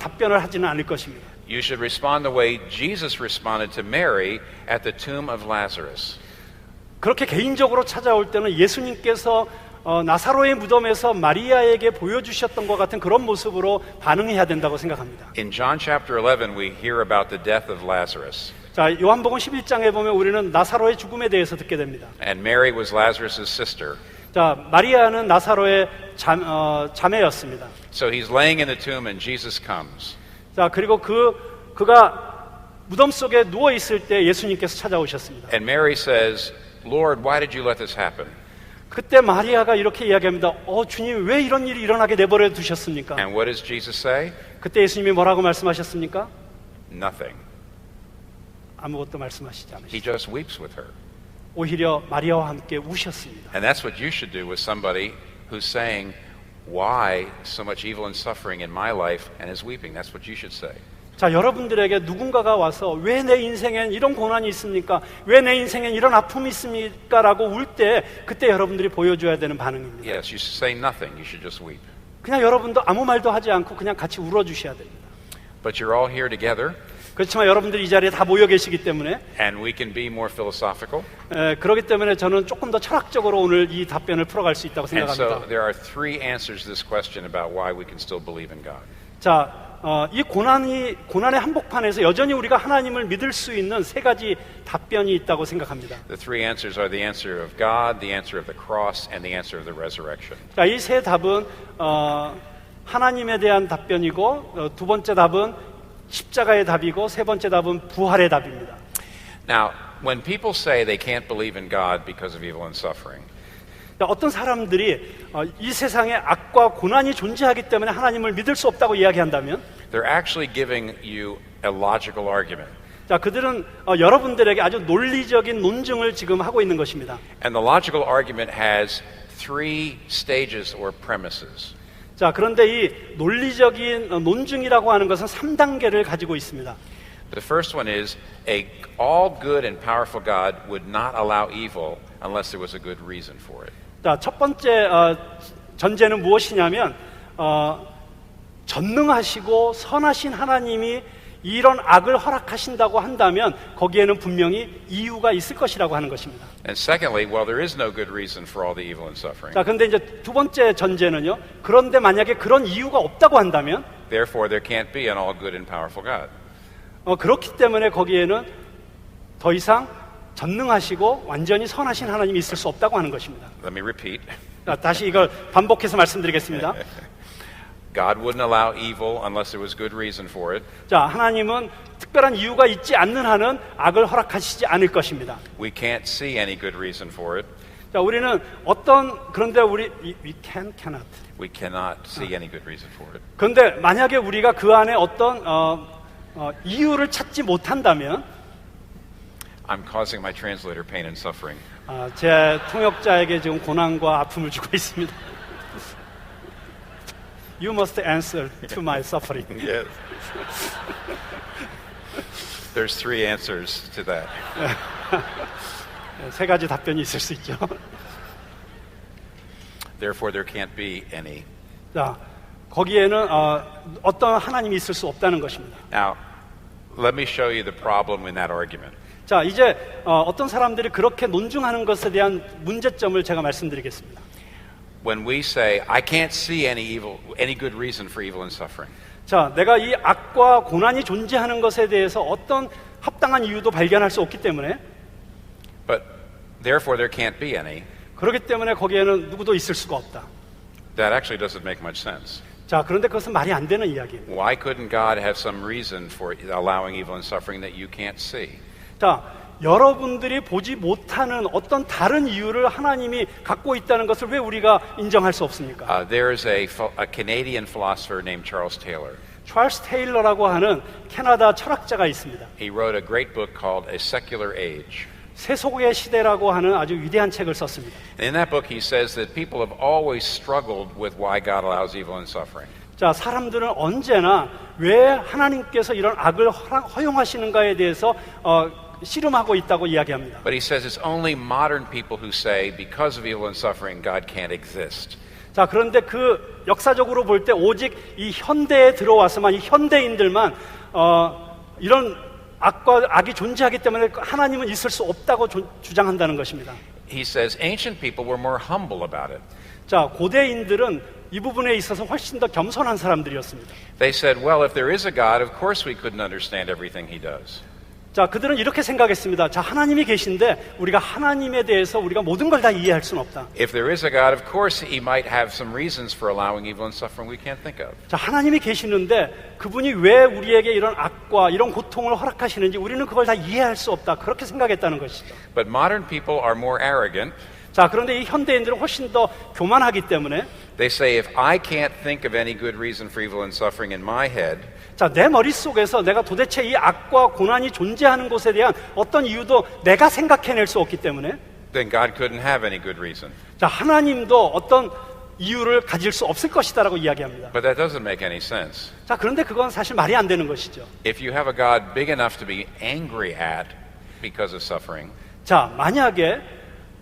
답변을 하지는 않을 것입니다. You should respond the way Jesus responded to Mary at the tomb of Lazarus. 그렇게 개인적으로 찾아올 때는 예수님께서 나사로의 무덤에서 마리아에게 보여주셨던 것 같은 그런 모습으로 반응해야 된다고 생각합니다. In John chapter 11, we hear about the death of Lazarus. 자, 요한복음 11장에 보면 우리는 나사로의 죽음에 대해서 듣게 됩니다. And Mary was Lazarus' sister. 자, 마리아는 나사로의 자매였습니다. So he's laying in the tomb and Jesus comes. 자, 그리고 그가 무덤 속에 누워 있을 때 예수님께서 찾아오셨습니다. And Mary says, Lord, why did you let this happen? 그때 마리아가 이렇게 이야기합니다. 주님, 왜 이런 일이 일어나게 내버려 두셨습니까? And what does Jesus say? 그때 예수님이 뭐라고 말씀하셨습니까? Nothing. 아무것도 말씀하시지 않으셨습니다. He just weeps with her. 오히려 마리아와 함께 우셨습니다. And that's what you should do with somebody who's saying, why so much evil and suffering in my life and is weeping? That's what you should say. 자, 여러분들에게 누군가가 와서 왜 내 인생엔 이런 고난이 있습니까? 왜 내 인생엔 이런 아픔이 있습니까? 라고 울 때 그때 여러분들이 보여줘야 되는 반응입니다. Yes, you should say nothing. You should just weep. 그냥 여러분도 아무 말도 하지 않고 그냥 같이 울어주셔야 됩니다. But you're all here together, 그렇지만 여러분들이 이 자리에 다 모여 계시기 때문에 and we can be more philosophical. 그렇기 때문에 저는 조금 더 철학적으로 오늘 이 답변을 풀어갈 수 있다고 And so 생각합니다. there are three answers to this question about why we can still believe in God. 자, 이 고난의 한복판에서 여전히 우리가 하나님을 믿을 수 있는 세 가지 답변이 있다고 생각합니다. The three answers are the answer of God, the answer of the cross, and the answer of the resurrection. 자, 이 세 답은 하나님에 대한 답변이고 두 번째 답은 십자가의 답이고 세 번째 답은 부활의 답입니다. Now, when people say they can't believe in God because of evil and suffering, 어떤 사람들이 이 세상에 악과 고난이 존재하기 때문에 하나님을 믿을 수 없다고 이야기한다면 they're actually giving you a logical argument. 자, 그들은 여러분들에게 아주 논리적인 논증을 지금 하고 있는 것입니다. And the logical argument has three stages or premises. 자, 그런데 이 논리적인 논증이라고 하는 것은 3단계를 가지고 있습니다. The first one is a all good and powerful God would not allow evil unless there was a good reason for it. 자, 첫 번째 전제는 무엇이냐면 전능하시고 선하신 하나님이 이런 악을 허락하신다고 한다면 거기에는 분명히 이유가 있을 것이라고 하는 것입니다. And secondly, well, there is no good reason for all the evil and suffering. 자, 근데 이제 두 번째 전제는요. 그런데 만약에 그런 이유가 없다고 한다면 Therefore, there can't be an all good and powerful God. 그렇기 때문에 거기에는 더 이상 전능하시고 완전히 선하신 하나님이 있을 수 없다고 하는 것입니다. Let me repeat. 자, 다시 이걸 반복해서 말씀드리겠습니다. God wouldn't allow evil unless there was good reason for it. 자, 하나님은 특별한 이유가 있지 않는 한은 악을 허락하시지 않을 것입니다. We can't see any good reason for it. 자, 우리는 그런데 we cannot. We cannot see any good reason for it. 그런데 만약에 우리가 그 안에 어떤 이유를 찾지 못한다면 I'm causing my translator pain and suffering. 제 통역자에게 지금 고난과 아픔을 주고 있습니다. You must answer to my suffering. Yes. There's three answers to that. 세 가지 답변이 있을 수 있죠. Therefore, there can't be any. 자, 거기에는 어떤 하나님이 있을 수 없다는 것입니다. Now, let me show you the problem in that argument. 자, 이제 어떤 사람들이 그렇게 논증하는 것에 대한 문제점을 제가 말씀드리겠습니다. When we say, I can't see any good reason for evil and suffering. 자, 내가 이 악과 고난이 존재하는 것에 대해서 어떤 합당한 이유도 발견할 수 없기 때문에 But therefore, there can't be any. 그렇기 때문에 거기에는 누구도 있을 수가 없다. That actually doesn't make much sense. 자, 그런데 그것은 말이 안 되는 이야기입니다. Why couldn't God have some reason for allowing evil and suffering that you can't see? 자, 여러분들이 보지 못하는 어떤 다른 이유를 하나님이 갖고 있다는 것을 왜 우리가 인정할 수 없습니까? There is a Canadian philosopher named Charles Taylor. 찰스 테일러라고 하는 캐나다 철학자가 있습니다. He wrote a great book called A Secular Age. 세속의 시대라고 하는 아주 위대한 책을 썼습니다. In that book, he says that people have always struggled with why God allows evil and suffering. 자, 사람들은 언제나 왜 하나님께서 이런 악을 허용하시는가에 대해서 씨름하고 있다고 이야기합니다. But he says it's only modern people who say because of evil and suffering, God can't exist. 자, 그런데 그 역사적으로 볼 때 오직 이 현대에 들어와서만 이 현대인들만 이런 악이 존재하기 때문에 하나님은 있을 수 없다고 주장한다는 것입니다. He says ancient people were more humble about it. 자, 고대인들은 이 부분에 있어서 훨씬 더 겸손한 사람들이었습니다. They said, well, if there is a God, of course we couldn't understand everything he does. 자, 그들은 이렇게 생각했습니다. 자, 하나님이 계신데 우리가 하나님에 대해서 우리가 모든 걸 다 이해할 수는 없다. If there is a God, of course he might have some reasons for allowing evil and suffering we can't think of. 자, 하나님이 계시는데 그분이 왜 우리에게 이런 악과 이런 고통을 허락하시는지 우리는 그걸 다 이해할 수 없다. 그렇게 생각했다는 것이죠. But modern people are more arrogant. 자, 그런데 이 현대인들은 훨씬 더 교만하기 때문에 They say, if I can't think of any good reason for evil and suffering in my head, 자, 내 머릿속에서 내가 도대체 이 악과 고난이 존재하는 것에 대한 어떤 이유도 내가 생각해낼 수 없기 때문에 then God couldn't have any good reason. 자, 하나님도 어떤 이유를 가질 수 없을 것이다라고 이야기합니다. But that doesn't make any sense. 자, 그런데 그건 사실 말이 안 되는 것이죠. If you have a God big enough to be angry at because of suffering, 자, 만약에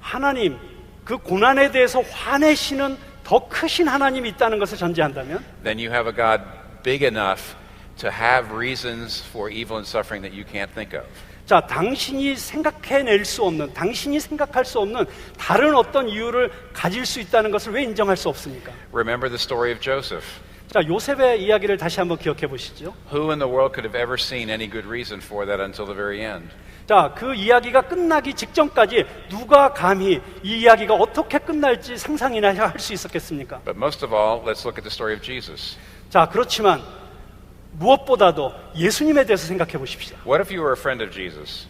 하나님 그 고난에 대해서 화내시는 더 크신 하나님이 있다는 것을 전제한다면 then you have a God big enough to have reasons for evil and suffering that you can't think of. 자, 당신이 생각해낼 수 없는, 당신이 생각할 수 없는 다른 어떤 이유를 가질 수 있다는 것을 왜 인정할 수 없습니까? Remember the story of Joseph. 자, 요셉의 이야기를 다시 한번 기억해 보시죠. Who in the world could have ever seen any good reason for that until the very end? 자, 그 이야기가 끝나기 직전까지 누가 감히 이 이야기가 어떻게 끝날지 상상이나 할 수 있었겠습니까? But most of all, let's look at the story of Jesus. 자, 그렇지만 무엇보다도 예수님에 대해서 생각해 보십시오. What if you were a friend of Jesus?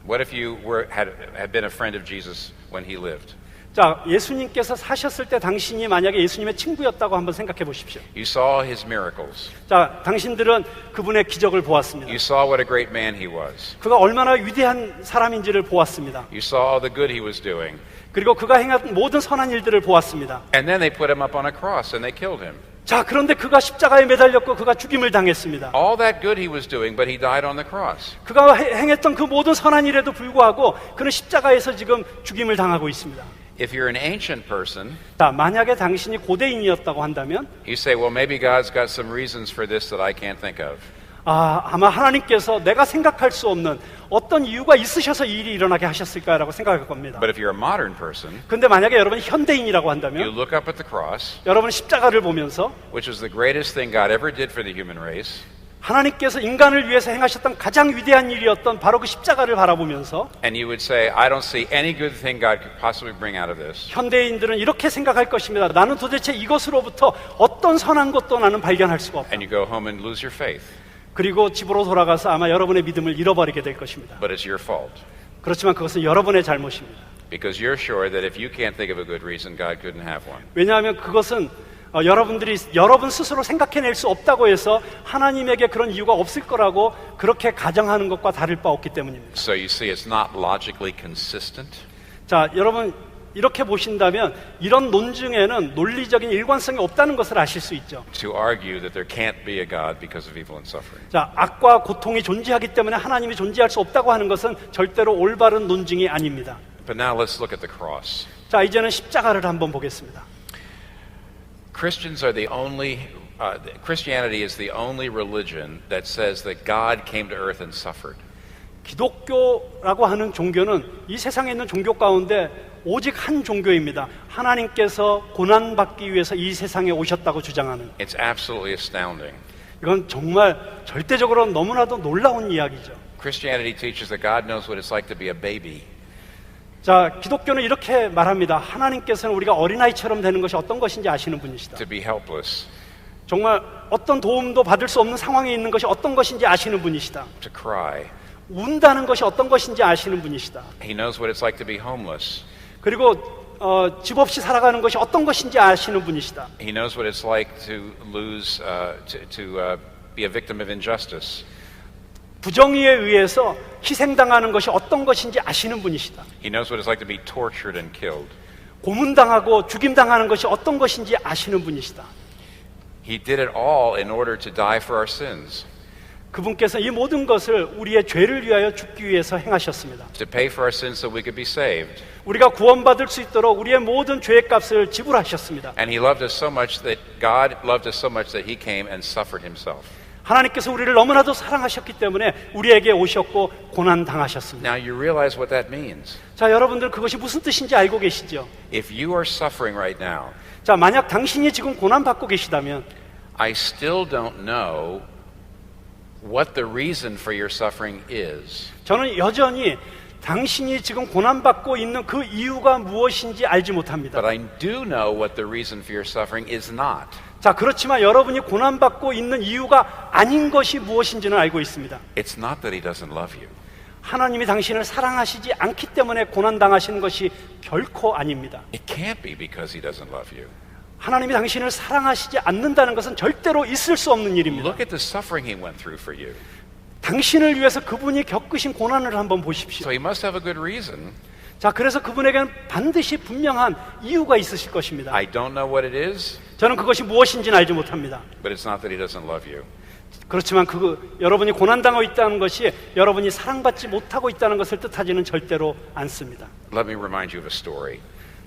What if you had been a friend of Jesus when he lived? 자, 예수님께서 사셨을 때 당신이 만약에 예수님의 친구였다고 한번 생각해 보십시오. You saw his miracles. 자, 당신들은 그분의 기적을 보았습니다. You saw what a great man he was. 그가 얼마나 위대한 사람인지를 보았습니다. You saw all the good he was doing. 그리고 그가 행한 모든 선한 일들을 보았습니다. And then they put him up on a cross and they killed him. 자, 그런데 그가 십자가에 매달렸고 그가 죽임을 당했습니다. All that good he was doing, but he died on the cross. 그가 행했던 그 모든 선한 일에도 불구하고 그는 십자가에서 지금 죽임을 당하고 있습니다. If you're an ancient person, 자, 만약에 당신이 고대인이었다고 한다면 you say, well, maybe God's got some reasons for this that I can't think of. 아마 하나님께서 내가 생각할 수 없는 어떤 이유가 있으셔서 이 일이 일어나게 하셨을까라고 생각할 겁니다. But if you're a modern person, 그런데 만약에 여러분이 현대인이라고 you 한다면 look up at the cross, 여러분 십자가를 보면서 which is the greatest thing God ever did for the human race, 하나님께서 인간을 위해서 행하셨던 가장 위대한 일이었던 바로 그 십자가를 바라보면서 and you would say, I don't see any good thing God could possibly bring out of this. 현대인들은 이렇게 생각할 것입니다. 나는 도대체 이것으로부터 어떤 선한 것도 나는 발견할 수가 없다. And you go home and lose your faith. 그리고 집으로 돌아가서 아마 여러분의 믿음을 잃어버리게 될 것입니다. But it's your fault. 그렇지만 그것은 여러분의 잘못입니다. Because you're sure that if you can't think of a good reason, God couldn't have one. 왜냐하면 그것은 여러분들이 여러분 스스로 생각해낼 수 없다고 해서 하나님에게 그런 이유가 없을 거라고 그렇게 가정하는 것과 다를 바 없기 때문입니다. So you see, it's not logically consistent. 자, 여러분 이렇게 보신다면 이런 논증에는 논리적인 일관성이 없다는 것을 아실 수 있죠. To argue that there can't be a God because of evil and suffering. 자, 악과 고통이 존재하기 때문에 하나님이 존재할 수 없다고 하는 것은 절대로 올바른 논증이 아닙니다. But now let's look at the cross. 자, 이제는 십자가를 한번 보겠습니다. Christianity is the only religion that says that God came to earth and suffered. 기독교라고 하는 종교는 이 세상에 있는 종교 가운데 오직 한 종교입니다. 하나님께서 고난받기 위해서 이 세상에 오셨다고 주장하는. It's absolutely astounding. 이건 정말 절대적으로 너무나도 놀라운 이야기죠. Christianity teaches that God knows what it's like to be a baby. 자, 기독교는 이렇게 말합니다. 하나님께서는 우리가 어린아이처럼 되는 것이 어떤 것인지 아시는 분이시다. To be helpless, 정말 어떤 도움도 받을 수 없는 상황에 있는 것이 어떤 것인지 아시는 분이시다. to cry. 운다는 것이 어떤 것인지 아시는 분이시다. He knows what it's like to be homeless. 그리고 집 없이 살아가는 것이 어떤 것인지 아시는 분이시다. He knows what it's like to lose, to be a victim of injustice. 부정의에 의해서 희생당하는 것이 어떤 것인지 아시는 분이시다. He knows what it's like to be tortured and killed. 고문당하고 죽임당하는 것이 어떤 것인지 아시는 분이시다. He did it all in order to die for our sins, 그분께서 이 모든 것을 우리의 죄를 위하여 죽기 위해서 행하셨습니다. to pay for our sins so we could be saved. 우리가 구원받을 수 있도록 우리의 모든 죄의 값을 지불하셨습니다. And he loved us so much that God loved us so much that he came and suffered himself. 하나님께서 우리를 너무나도 사랑하셨기 때문에 우리에게 오셨고 고난당하셨습니다. Now you realize what that means. 자, 여러분들 그것이 무슨 뜻인지 알고 계시죠? If you are suffering right now, 자, 만약 당신이 지금 고난받고 계시다면 I still don't know what the reason for your suffering is. 저는 여전히 당신이 지금 고난받고 있는 그 이유가 무엇인지 알지 못합니다. But I do know what the reason for your suffering is not. 자, 그렇지만 여러분이 고난받고 있는 이유가 아닌 것이 무엇인지는 알고 있습니다. It's not that he doesn't love you. 하나님이 당신을 사랑하시지 않기 때문에 고난당하시는 것이 결코 아닙니다. It can't be because he doesn't love you. 하나님이 당신을 사랑하시지 않는다는 것은 절대로 있을 수 없는 일입니다. Look at the suffering he went through for you. 당신을 위해서 그분이 겪으신 고난을 한번 보십시오. So he must have a good reason. 자, 그래서 그분에게는 반드시 분명한 이유가 있으실 것입니다. I don't know what it is, 저는 그것이 무엇인지는 알지 못합니다. but it's not that he doesn't love you. 그렇지만 여러분이 고난당하고 있다는 것이 여러분이 사랑받지 못하고 있다는 것을 뜻하지는 절대로 않습니다. Let me remind you of a story.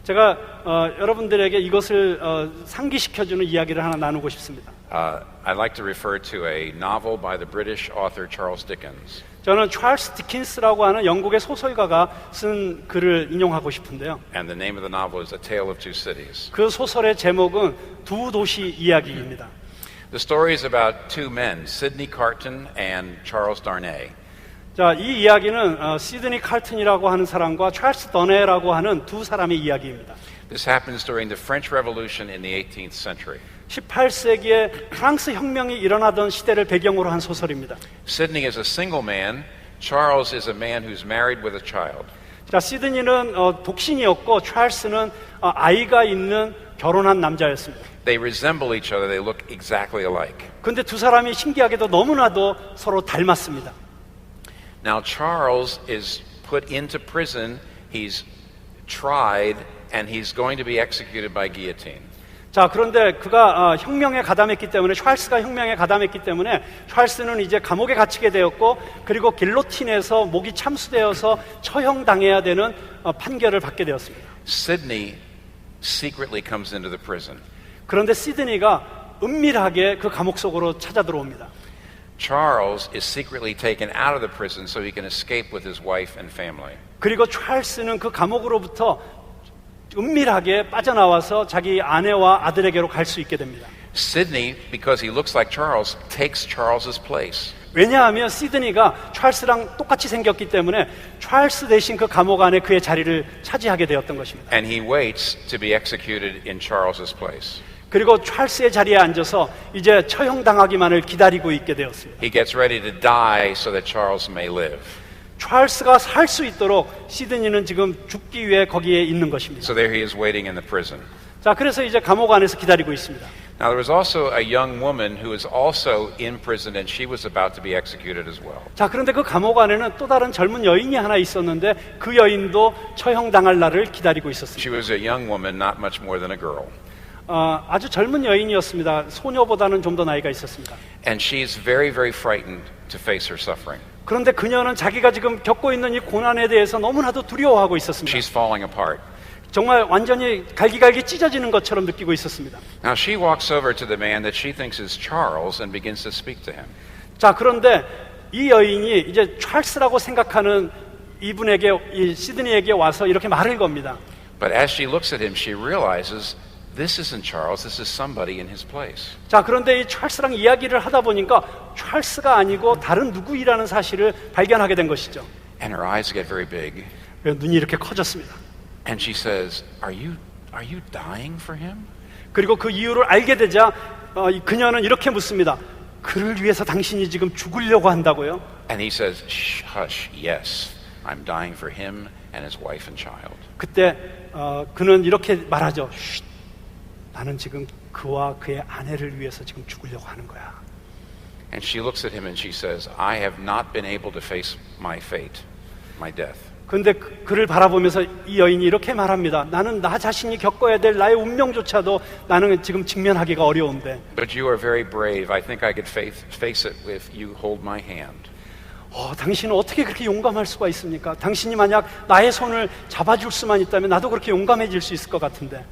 제가 여러분들에게 이것을 상기시켜주는 이야기를 하나 나누고 싶습니다. I'd like to refer to a novel by the British author Charles Dickens. 저는 찰스 디킨스라고 하는 영국의 소설가가 쓴 글을 인용하고 싶은데요. And the name of the novel is A Tale of Two Cities. 그 소설의 제목은 두 도시 이야기입니다. The story is about two men, Sidney Carton and Charles Darnay. 자, 이 이야기는 시드니 칼튼이라고 하는 사람과 찰스 더네라고 하는 두 사람의 이야기입니다. This happens during the French Revolution in the 18th century. 18세기에 프랑스 혁명이 일어나던 시대를 배경으로 한 소설입니다. Sidney is a single man. Charles is a man who's married with a child. 자, 시드니는 독신이었고 찰스는 아이가 있는 결혼한 남자였습니다. They resemble each other. They look exactly alike. 근데 두 사람이 신기하게도 너무나도 서로 닮았습니다. Now Charles is put into prison. He's tried and he's going to be executed by guillotine. 자, 그런데 그가 혁명에 가담했기 때문에, 찰스가 혁명에 가담했기 때문에 찰스는 이제 감옥에 갇히게 되었고, 그리고 길로틴에서 목이 참수되어서 처형당해야 되는 판결을 받게 되었습니다. Sidney secretly comes into the prison. 그런데 시드니가 은밀하게 그 감옥 속으로 찾아 들어옵니다. Charles is secretly taken out of the prison so he can escape with his wife and family. 그리고 찰스는 그 감옥으로부터 은밀하게 빠져나와서 자기 아내와 아들에게로 갈 수 있게 됩니다. Sidney, because he looks like Charles, takes Charles's place. 왜냐하면 시드니가 찰스랑 똑같이 생겼기 때문에 찰스 대신 그 감옥 안에 그의 자리를 차지하게 되었던 것입니다. And he waits to be executed in Charles's place. 그리고 찰스의 자리에 앉아서 이제 처형당하기만을 기다리고 있게 되었습니다. He gets ready to die so that Charles may live. 찰스가 살 수 있도록 시드니는 지금 죽기 위해 거기에 있는 것입니다. So there he is waiting in the prison. 자, 그래서 이제 감옥 안에서 기다리고 있습니다. Now there was also a young woman who was also in prison and she was about to be executed as well. 자, 그런데 그 감옥 안에는 또 다른 젊은 여인이 하나 있었는데 그 여인도 처형당할 날을 기다리고 있었습니다. She was a young woman, not much more than a girl. 아주 젊은 여인이었습니다. 소녀보다는 좀 더 나이가 있었습니다. And she's very, very frightened to face her suffering. 그런데 그녀는 자기가 지금 겪고 있는 이 고난에 대해서 너무나도 두려워하고 있었습니다. She's falling apart. 정말 완전히 갈기갈기 찢어지는 것처럼 느끼고 있었습니다. Now she walks over to the man that she thinks is Charles and begins to speak to him. 자, 그런데 이 여인이 이제 찰스라고 생각하는 이분에게, 이 시드니에게 와서 이렇게 말을 겁니다. But as she looks at him, she realizes this isn't Charles, this is somebody in his place. 자, 그런데 이 찰스랑 이야기를 하다 보니까 찰스가 아니고 다른 누구이라는 사실을 발견하게 된 것이죠. And her eyes get very big. 눈이 이렇게 커졌습니다. And she says, Are you dying for him? 그리고 그 이유를 알게 되자 그녀는 이렇게 묻습니다. 그를 위해서 당신이 지금 죽으려고 한다고요? And he says, Shh, hush, yes, I'm dying for him and his wife and child. 그때 그는 이렇게 말하죠. 쉿, 나는 지금 그와 그의 아내를 위해서 지금 죽으려고 하는 거야. And she looks at him and she says, I have not been able to face my fate, my death. 그런데 그를 바라보면서 이 여인이 이렇게 말합니다. 나는 나 자신이 겪어야 될 나의 운명조차도 나는 지금 직면하기가 어려운데. But you are very brave. I think I could face it if you hold my hand. 당신은 어떻게 그렇게 용감할 수가 있습니까? 당신이 만약 나의 손을 잡아줄 수만 있다면 나도 그렇게 용감해질 수 있을 것 같은데.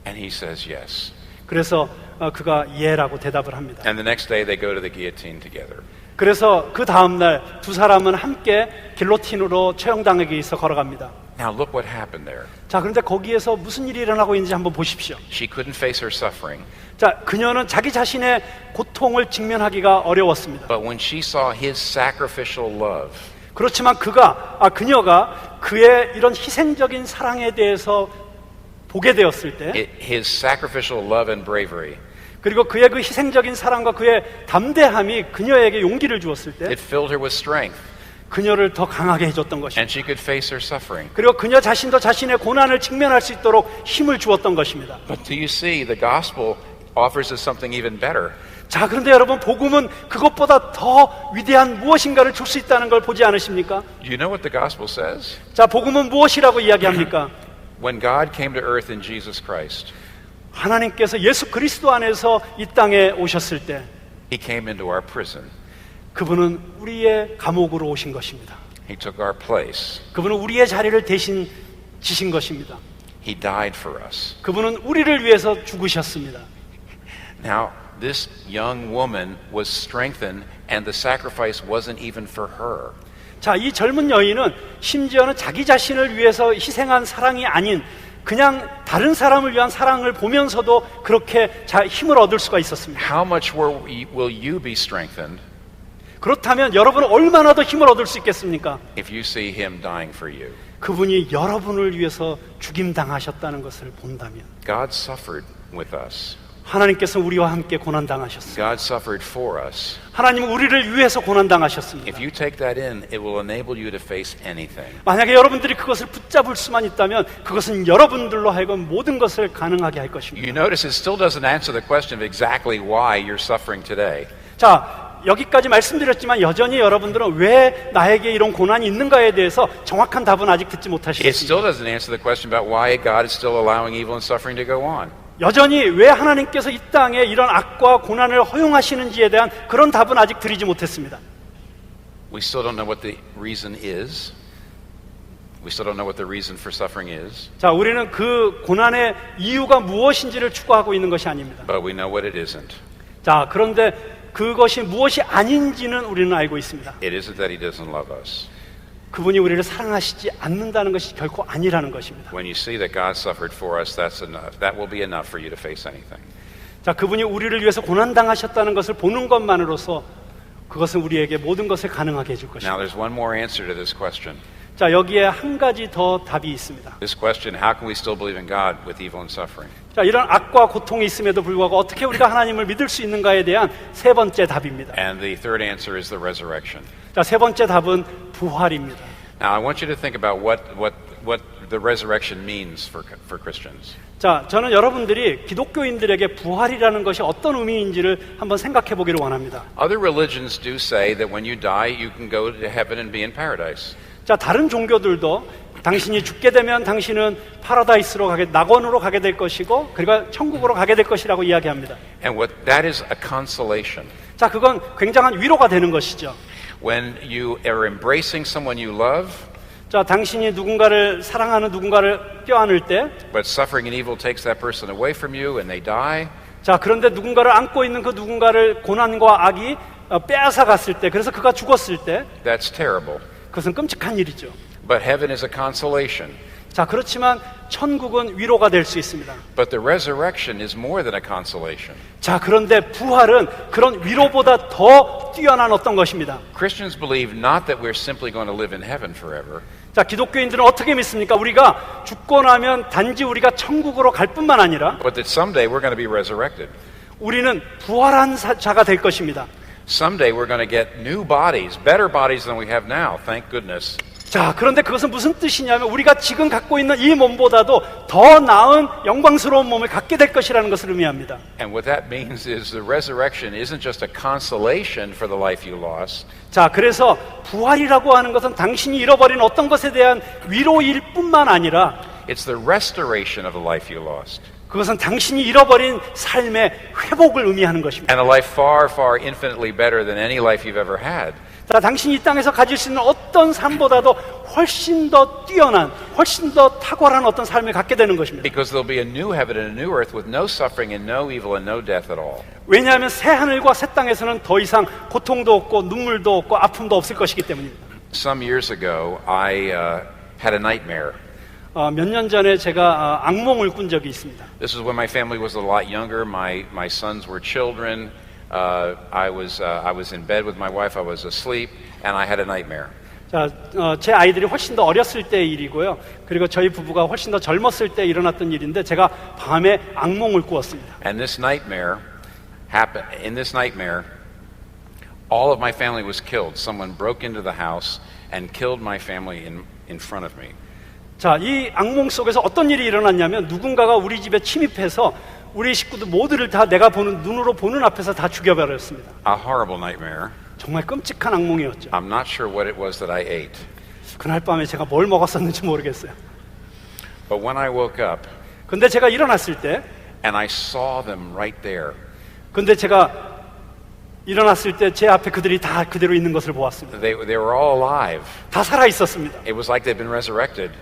And he says yes. 그래서 그가 예라고 대답을 합니다. And the next day they go to the guillotine together. 그래서 그 다음날 두 사람은 함께 길로틴으로 처형당하기 위해서 걸어갑니다. Now look what happened there. 자, 그런데 거기에서 무슨 일이 일어나고 있는지 한번 보십시오. She couldn't face her suffering. 자, 그녀는 자기 자신의 고통을 직면하기가 어려웠습니다. But when she saw his sacrificial love, 그렇지만 그녀가 그의 이런 희생적인 사랑에 대해서 보게 되었을 때, his sacrificial love and bravery, 그리고 그의 그 희생적인 사랑과 그의 담대함이 그녀에게 용기를 주었을 때, it filled her with strength. 그녀를 더 강하게 해줬던 것입니다. And she could face her suffering. 그리고 그녀 자신도 자신의 고난을 직면할 수 있도록 힘을 주었던 것입니다. But do you see, the gospel offers us something even better. 자, 그런데 여러분, 복음은 그것보다 더 위대한 무엇인가를 줄 수 있다는 걸 보지 않으십니까? Do you know what the gospel says? 자, 복음은 무엇이라고 이야기합니까? When God came to earth in Jesus Christ, 하나님께서 예수 그리스도 안에서 이 땅에 오셨을 때 He came into our prison. 그분은 우리의 감옥으로 오신 것입니다. He took our place. 그분은 우리의 자리를 대신 지신 것입니다. He died for us. 그분은 우리를 위해서 죽으셨습니다. Now, this young woman was strengthened and the sacrifice wasn't even for her. 자, 이 젊은 여인은 심지어는 자기 자신을 위해서 희생한 사랑이 아닌 그냥 다른 사람을 위한 사랑을 보면서도 그렇게 힘을 얻을 수가 있었습니다. How much will you be strengthened 그렇다면 여러분은 얼마나 더 힘을 얻을 수 있겠습니까? if you see him dying for you? 그분이 여러분을 위해서 죽임당하셨다는 것을 본다면 God suffered with us. 하나님께서 우리와 함께 고난당하셨습니다. God suffered for us. 하나님은 우리를 위해서 고난당하셨습니다. If you take that in, it will enable you to face anything. 만약에 여러분들이 그것을 붙잡을 수만 있다면 그것은 여러분들로 하여금 모든 것을 가능하게 할 것입니다. You notice it still doesn't answer the question of exactly why you're suffering today. 자, 여기까지 말씀드렸지만 여전히 여러분들은 왜 나에게 이런 고난이 있는가에 대해서 정확한 답은 아직 듣지 It 못하셨습니다. still doesn't answer the question about why God is still allowing evil and suffering to go on. 여전히 왜 하나님께서 이 땅에 이런 악과 고난을 허용하시는지에 대한 그런 답은 아직 드리지 못했습니다. We still don't know what the reason is. We still don't know what the reason for suffering is. 자, 우리는 그 고난의 이유가 무엇인지를 추구하고 있는 것이 아닙니다. But we know what it isn't. 자, 그런데 그것이 무엇이 아닌지는 우리는 알고 있습니다. It isn't that He doesn't love us. 그분이 우리를 사랑하시지 않는다는 것이 결코 아니라는 것입니다. When you see that God suffered for us, that's enough. That will be enough for you to face anything. 자, 그분이 우리를 위해서 고난당하셨다는 것을 보는 것만으로서 그것은 우리에게 모든 것을 가능하게 해줄 Now, 것입니다. there's one more answer to this question. 자, 여기에 한 가지 더 답이 있습니다. This question, how can we still believe in God with evil and suffering? 자, 이런 악과 고통이 있음에도 불구하고 어떻게 우리가 하나님을 믿을 수 있는가에 대한 세 번째 답입니다. And the third answer is the resurrection. 자, 세 번째 답은 부활입니다. Now, I want you to think about what the resurrection means for Christians. 자, 저는 여러분들이 기독교인들에게 부활이라는 것이 어떤 의미인지를 한번 생각해 보기를 원합니다. Other religions do say that when you die, you can go to heaven and be in paradise. 자, 다른 종교들도 당신이 죽게 되면 당신은 파라다이스로 낙원으로 가게 될 것이고 그리고 천국으로 가게 될 것이라고 이야기합니다. And that is a consolation. 자, 그건 굉장한 위로가 되는 것이죠. When you are embracing someone you love, 자, 당신이 누군가를 사랑하는 누군가를 껴안을 때, but suffering and evil takes that person away from you and they die, 자, 그런데 누군가를 안고 있는 그 누군가를 고난과 악이 빼앗아 갔을 때, 그래서 그가 죽었을 때, that's terrible. 그것은 끔찍한 일이죠. But heaven is a consolation. 자, 그렇지만 천국은 위로가 될 수 있습니다. But the resurrection is more than a consolation. 자, 그런데 부활은 그런 위로보다 더 뛰어난 어떤 것입니다. Christians believe not that we're simply going to live in heaven forever, 자, 기독교인들은 어떻게 믿습니까? 우리가 죽고 나면 단지 우리가 천국으로 갈 뿐만 아니라 but that someday we're going to be resurrected. 우리는 부활한 자가 될 것입니다. Someday we're going to get new bodies, better bodies than we have now, thank goodness. 자, 그런데 그것은 무슨 뜻이냐면 우리가 지금 갖고 있는 이 몸보다도 더 나은 영광스러운 몸을 갖게 될 것이라는 것을 의미합니다. And what that means is the resurrection isn't just a consolation for the life you lost. 자, 그래서 부활이라고 하는 것은 당신이 잃어버린 어떤 것에 대한 위로일 뿐만 아니라 It's the restoration of the life you lost. 그것은 당신이 잃어버린 삶의 회복을 의미하는 것입니다. And a life far, far infinitely better than any life you've ever had. 자, 당신이 이 땅에서 가질 수 있는 어떤 삶보다도 훨씬 더 뛰어난, 훨씬 더 탁월한 어떤 삶을 갖게 되는 것입니다. Because there'll be a new heaven and a new earth with no suffering and no evil and no death at all. 왜냐하면 새 하늘과 새 땅에서는 더 이상 고통도 없고 눈물도 없고 아픔도 없을 것이기 때문입니다. Some years ago, I had a nightmare. 몇 년 전에 제가 악몽을 꾼 적이 있습니다. This is when my family was a lot younger. My sons were children. I was in bed with my wife. I was asleep, and I had a nightmare. 자, 제 아이들이 훨씬 더 어렸을 때의 일이고요. 그리고 저희 부부가 훨씬 더 젊었을 때 일어났던 일인데 제가 밤에 악몽을 꾸었습니다. And this nightmare happened. In this nightmare, all of my family was killed. Someone broke into the house and killed my family in front of me. 자, 이 악몽 속에서 어떤 일이 일어났냐면 누군가가 우리 집에 침입해서 우리 식구들 모두를 다 내가 눈으로 보는 앞에서 다 죽여버렸습니다. A horrible nightmare. 정말 끔찍한 악몽이었죠. I'm not sure what it was that I ate. 그날 밤에 제가 뭘 먹었었는지 모르겠어요. But when I woke up 근데 제가 일어났을 때, and I saw them right there, 근데 제가 일어났을 때 제 앞에 그들이 다 그대로 있는 것을 보았습니다. they were all alive. 다 살아 있었습니다. It was like they'd been resurrected.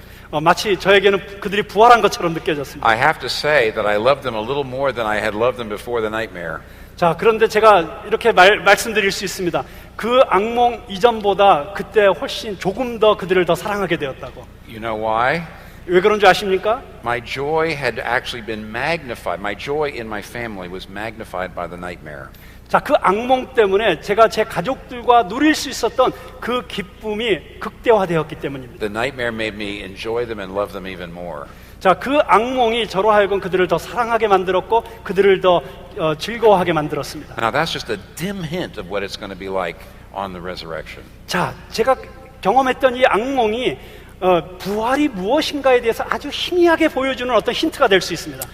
마치 저에게는 그들이 부활한 것처럼 느껴졌습니다. I have to say that I loved them a little more than I had loved them before the nightmare. 자, 그런데 제가 이렇게 말씀드릴 수 있습니다. 그 악몽 이전보다 그때 훨씬 조금 더 그들을 더 사랑하게 되었다고. You know why? 왜 그런 줄 아십니까? My joy had actually been magnified. My joy in my family was magnified by the nightmare. 자, 그 악몽 때문에 제가 제 가족들과 누릴 수 있었던 그 기쁨이 극대화되었기 때문입니다. The nightmare made me enjoy them and love them even more. 자, 그 악몽이 저로 하여금 그들을 더 사랑하게 만들었고 그들을 더 즐거워하게 만들었습니다. Now that's just a dim hint of what it's going to be like on the resurrection. 자, 제가 경험했던 이 악몽이 부활이 무엇인가에 대해서 아주 희미하게 보여주는 어떤 힌트가 될 수 있습니다.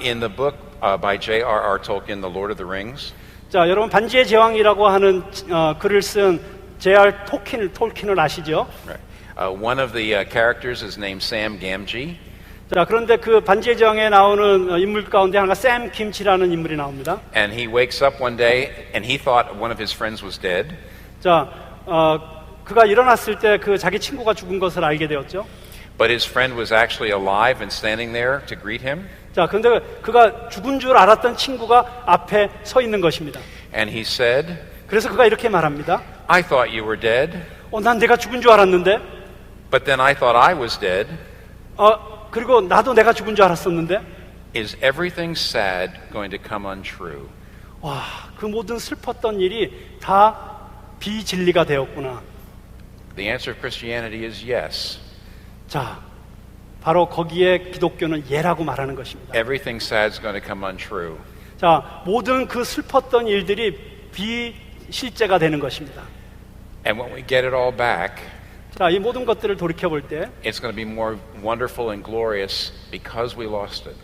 In the book by J.R.R. Tolkien, The Lord of the Rings, 자, 여러분 반지의 제왕이라고 하는 글을 쓴 J.R. 톨킨을 아시죠? right, one of the characters is named Sam Gamgee. 자, 그런데 그 반지의 제왕에 나오는 인물 가운데 하나가 샘 김치라는 인물이 나옵니다. And he wakes up one day and he thought one of his friends was dead. 자, 그가 일어났을 때 그 자기 친구가 죽은 것을 알게 되었죠. But his friend was actually alive and standing there to greet him. 자, 그런데 그가 죽은 줄 알았던 친구가 앞에 서 있는 것입니다. And he said, 그래서 그가 이렇게 말합니다. I thought you were dead, 난 내가 죽은 줄 알았는데, but then I thought I was dead. 그리고 나도 내가 죽은 줄 알았었는데, Is everything sad going to come untrue? 와, 그 모든 슬펐던 일이 다 비진리가 되었구나. The answer of Christianity is yes. 자, 바로 거기에 기독교는 예라고 말하는 것입니다. Everything sad is going to come untrue. 자, 모든 그 슬펐던 일들이 비실제가 되는 것입니다. And when we get it all back, 자, 이 모든 것들을 돌이켜볼 때, it's going to be more wonderful and glorious because we lost it.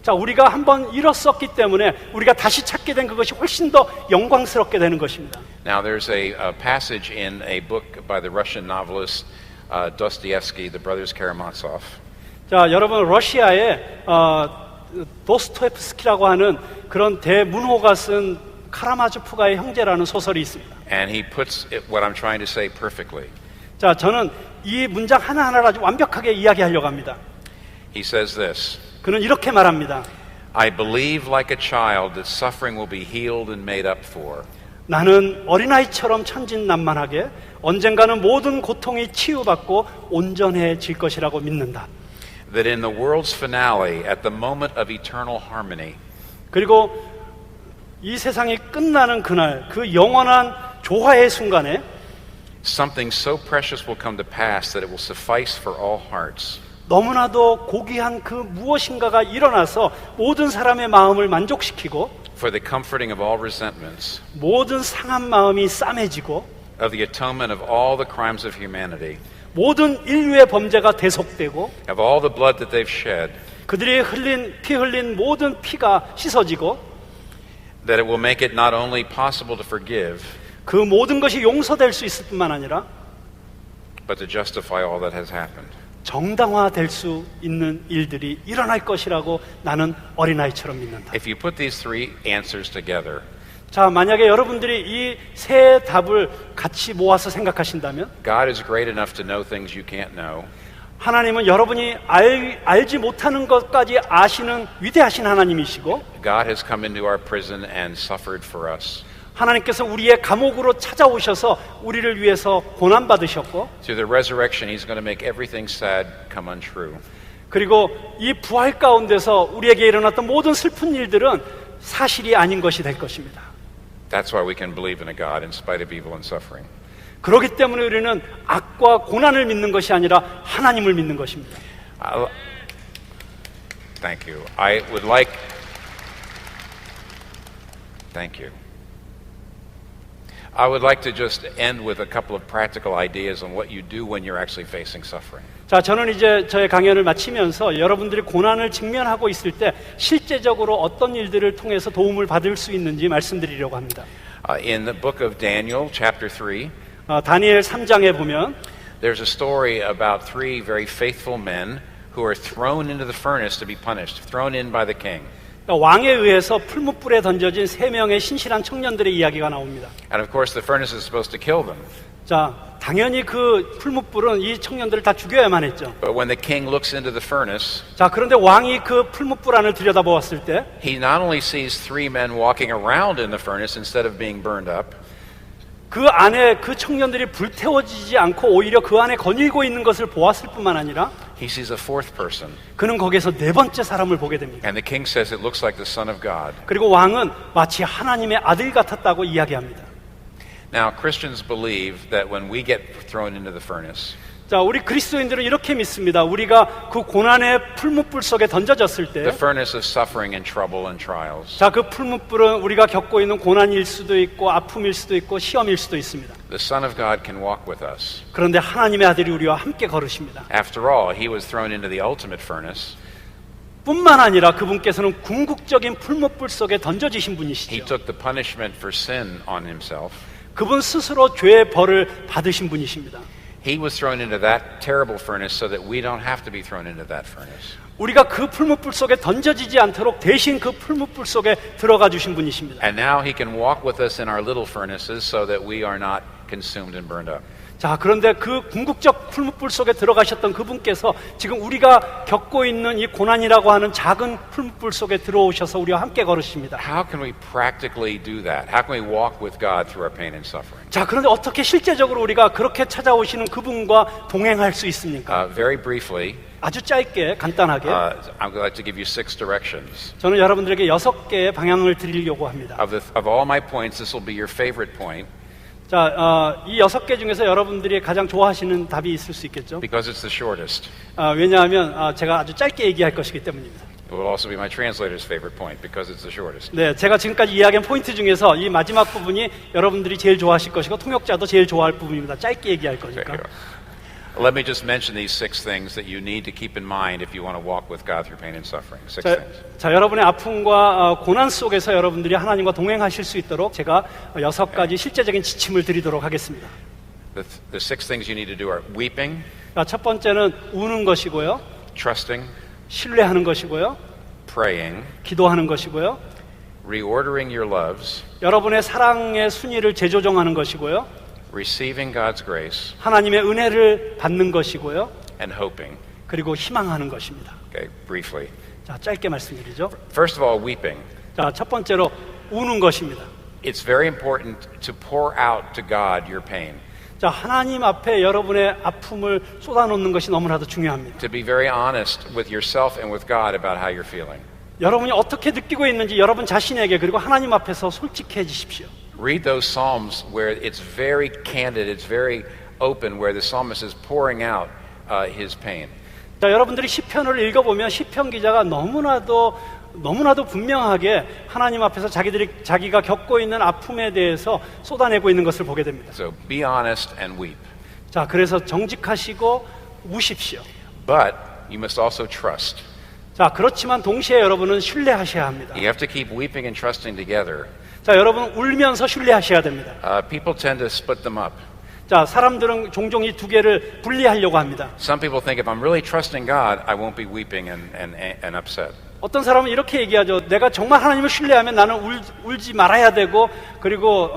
자, 우리가 한번 잃었었기 때문에 우리가 다시 찾게 된 그것이 훨씬 더 영광스럽게 되는 것입니다. Now, there's a passage in a book by the Russian novelist Dostoevsky, The Brothers Karamazov. 자, 여러분 러시아에 도스토옙스키라고 하는 그런 대문호가 쓴 카라마조프가의 형제라는 소설이 있습니다. And he puts what I'm trying to say perfectly. 자, 저는 이 문장 하나하나를 아주 완벽하게 이야기하려고 합니다. He says this, 그는 이렇게 말합니다. I believe like a child that suffering will be healed and made up for. 나는 어린아이처럼 천진난만하게 언젠가는 모든 고통이 치유받고 온전해질 것이라고 믿는다. That in the world's finale, at the moment of eternal harmony, 그리고 이 세상이 끝나는 그날, 그 영원한 조화의 순간에 something so precious will come to pass that it will suffice for all hearts. 너무나도 고귀한 그 무엇인가가 일어나서 모든 사람의 마음을 만족시키고 For the comforting of all resentments, 모든 상한 마음이 싸매지고 of the atonement of all the crimes of humanity, 모든 인류의 범죄가 대속되고 of all the blood that they've shed, 그들이 피 흘린 모든 피가 씻어지고 that it will make it not only possible to forgive, 그 모든 것이 용서될 수 있을 뿐만 아니라 but to justify all that has happened. 정당화될 수 있는 일들이 일어날 것이라고 나는 어린아이처럼 믿는다. If you put these three answers together, 자, 만약에 여러분들이 이 세 답을 같이 모아서 생각하신다면 God is great enough to know things you can't know. 하나님은 여러분이 알지 못하는 것까지 아시는 위대하신 하나님이시고 God has come into our prison and suffered for us. 하나님께서 우리의 감옥으로 찾아오셔서 우리를 위해서 고난받으셨고 Through the resurrection, He's going to make everything sad come untrue. 그리고 이 부활 가운데서 우리에게 일어났던 모든 슬픈 일들은 사실이 아닌 것이 될 것입니다. That's why we can believe in a God in spite of evil and suffering. 그렇기 때문에 우리는 악과 고난을 믿는 것이 아니라 하나님을 믿는 것입니다. Thank you. I would like... Thank you. I would like to just end with a couple of practical ideas on what you do when you're actually facing suffering. 자, 저는 이제 저의 강연을 마치면서 여러분들이 고난을 직면하고 있을 때 실제적으로 어떤 일들을 통해서 도움을 받을 수 있는지 말씀드리려고 합니다. In the book of Daniel, chapter 3, 다니엘 3장에 보면 there's a story about three very faithful men who are thrown into the furnace to be punished, thrown in by the king. 왕에 의해서 풀무불에 던져진 세 명의 신실한 청년들의 이야기가 나옵니다. And of course, the furnace is supposed to kill them. 자, 당연히 그 풀무불은 이 청년들을 다 죽여야만 했죠. But when the king looks into the furnace, 자, 그런데 왕이 그 풀무불 안을 들여다보았을 때 he not only sees three men walking around in the furnace instead of being burned up, 그 안에 그 청년들이 불태워지지 않고 오히려 그 안에 거닐고 있는 것을 보았을 뿐만 아니라 he sees a fourth person. 그는 거기서 네 번째 사람을 보게 됩니다. And the king says it looks like the Son of God. 그리고 왕은 마치 하나님의 아들 같았다고 이야기합니다. Now, Christians believe that when we get thrown into the furnace, 자, 우리 그리스도인들은 이렇게 믿습니다. 우리가 그 고난의 풀무불 속에 던져졌을 때, the furnace of suffering and trouble and trials. 자, 그 풀무불은 우리가 겪고 있는 고난일 수도 있고 아픔일 수도 있고 시험일 수도 있습니다. The Son of God can walk with us. 그런데 하나님의 아들이 우리와 함께 걸으십니다. After all, he was thrown into the ultimate furnace. 뿐만 아니라 그분께서는 궁극적인 풀무불 속에 던져지신 He 분이시죠. took the punishment for sin on himself. 그분 스스로 죄의 벌을 받으신 분이십니다. He was thrown into that terrible furnace so that we don't have to be thrown into that furnace. 우리가 그 풀무불 속에 던져지지 않도록 대신 그 풀무불 속에 들어가 주신 분이십니다. And now he can walk with us in our little furnaces so that we are not consumed and burned up. 자, 그런데 그 궁극적 풀무불 속에 들어가셨던 그분께서 지금 우리가 겪고 있는 이 고난이라고 하는 작은 풀무불 속에 들어오셔서 우리와 함께 걸으십니다. How can we practically do that? How can we walk with God through our pain and suffering? 자, 그런데 어떻게 실제적으로 우리가 그렇게 찾아오시는 그분과 동행할 수 있습니까? Very briefly, 아주 짧게 간단하게 I would like to give you 6 directions. 저는 여러분들에게 6개의 방향을 드리려고 합니다. Of all my points, this will be your favorite point 자, 이 6개 중에서 여러분들이 가장 좋아하시는 답이 있을 수 있겠죠? because it's the shortest. 왜냐하면 제가 아주 짧게 얘기할 것이기 때문입니다. It will also be my translator's favorite point because it's the shortest. 네, 제가 지금까지 이야기한 포인트 중에서 이 마지막 부분이 여러분들이 제일 좋아하실 것이고 통역자도 제일 좋아할 부분입니다. 짧게 얘기할 거니까. Let me just mention these 6 things that you need to keep in mind if you want to walk with God through pain and suffering. 6 things. 자, 여러분의 아픔과 고난 속에서 여러분들이 하나님과 동행하실 수 있도록 제가 6가지 실제적인 지침을 드리도록 하겠습니다. The 6 things you need to do are weeping, 자, 첫 번째는 우는 것이고요, trusting, 신뢰하는 것이고요, praying, 기도하는 것이고요, reordering your loves, 여러분의 사랑의 순위를 재조정하는 것이고요, receiving God's grace, 하나님의 은혜를 받는 것이고요, and hoping. 그리고 희망하는 것입니다. Okay, briefly. 자, 짧게 말씀드리죠. First of all, weeping. 자, 첫 번째로 우는 것입니다. It's very important to pour out to God your pain, 자, 하나님 앞에 여러분의 아픔을 쏟아놓는 것이 너무나도 중요합니다. to be very honest with yourself and with God about how you're feeling. 여러분이 어떻게 느끼고 있는지 여러분 자신에게 그리고 하나님 앞에서 솔직해지십시오. Read those Psalms where it's very candid, it's very open, where the psalmist is pouring out his pain. 자, 여러분들이 시편을 읽어보면 시편 기자가 너무나도 분명하게 하나님 앞에서 자기가 겪고 있는 아픔에 대해서 쏟아내고 있는 것을 보게 됩니다. So be honest and weep. 자, 그래서 정직하시고 우십시오. But you must also trust. 자, 그렇지만 동시에 여러분은 신뢰하셔야 합니다. You have to keep weeping and trusting together. 자, 여러분 울면서 신뢰하셔야 됩니다. People tend to split them up. 자, 사람들은 종종 이 2개를 분리하려고 합니다. Some people think if I'm really trusting God, I won't be weeping and upset. 어떤 사람은 이렇게 얘기하죠. 내가 정말 하나님을 신뢰하면 나는 울지 말아야 되고 그리고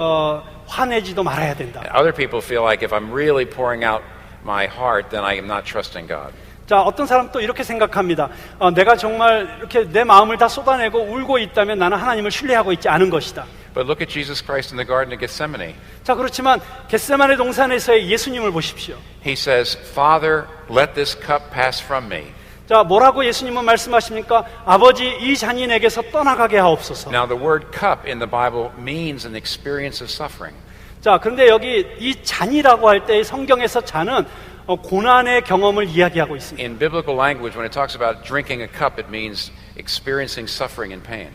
화내지도 말아야 된다. Other people feel like if I'm really pouring out my heart, then I am not trusting God. 자, 어떤 사람 또 이렇게 생각합니다. 내가 정말 이렇게 내 마음을 다 쏟아내고 울고 있다면 나는 하나님을 신뢰하고 있지 않은 것이다. But look at Jesus Christ in the Garden of Gethsemane. 자, 그렇지만 겟세마네 동산에서의 예수님을 보십시오. He says, Father, let this cup pass from me. 자, 뭐라고 예수님은 말씀하십니까? 아버지, 이 잔이 내게서 떠나가게 하옵소서. Now, the word cup in the Bible means an experience of suffering. 자, 그런데 여기 이 잔이라고 할 때 성경에서 잔은 고난의 경험을 이야기하고 있습니다. In biblical language, when it talks about drinking a cup, it means experiencing suffering and pain.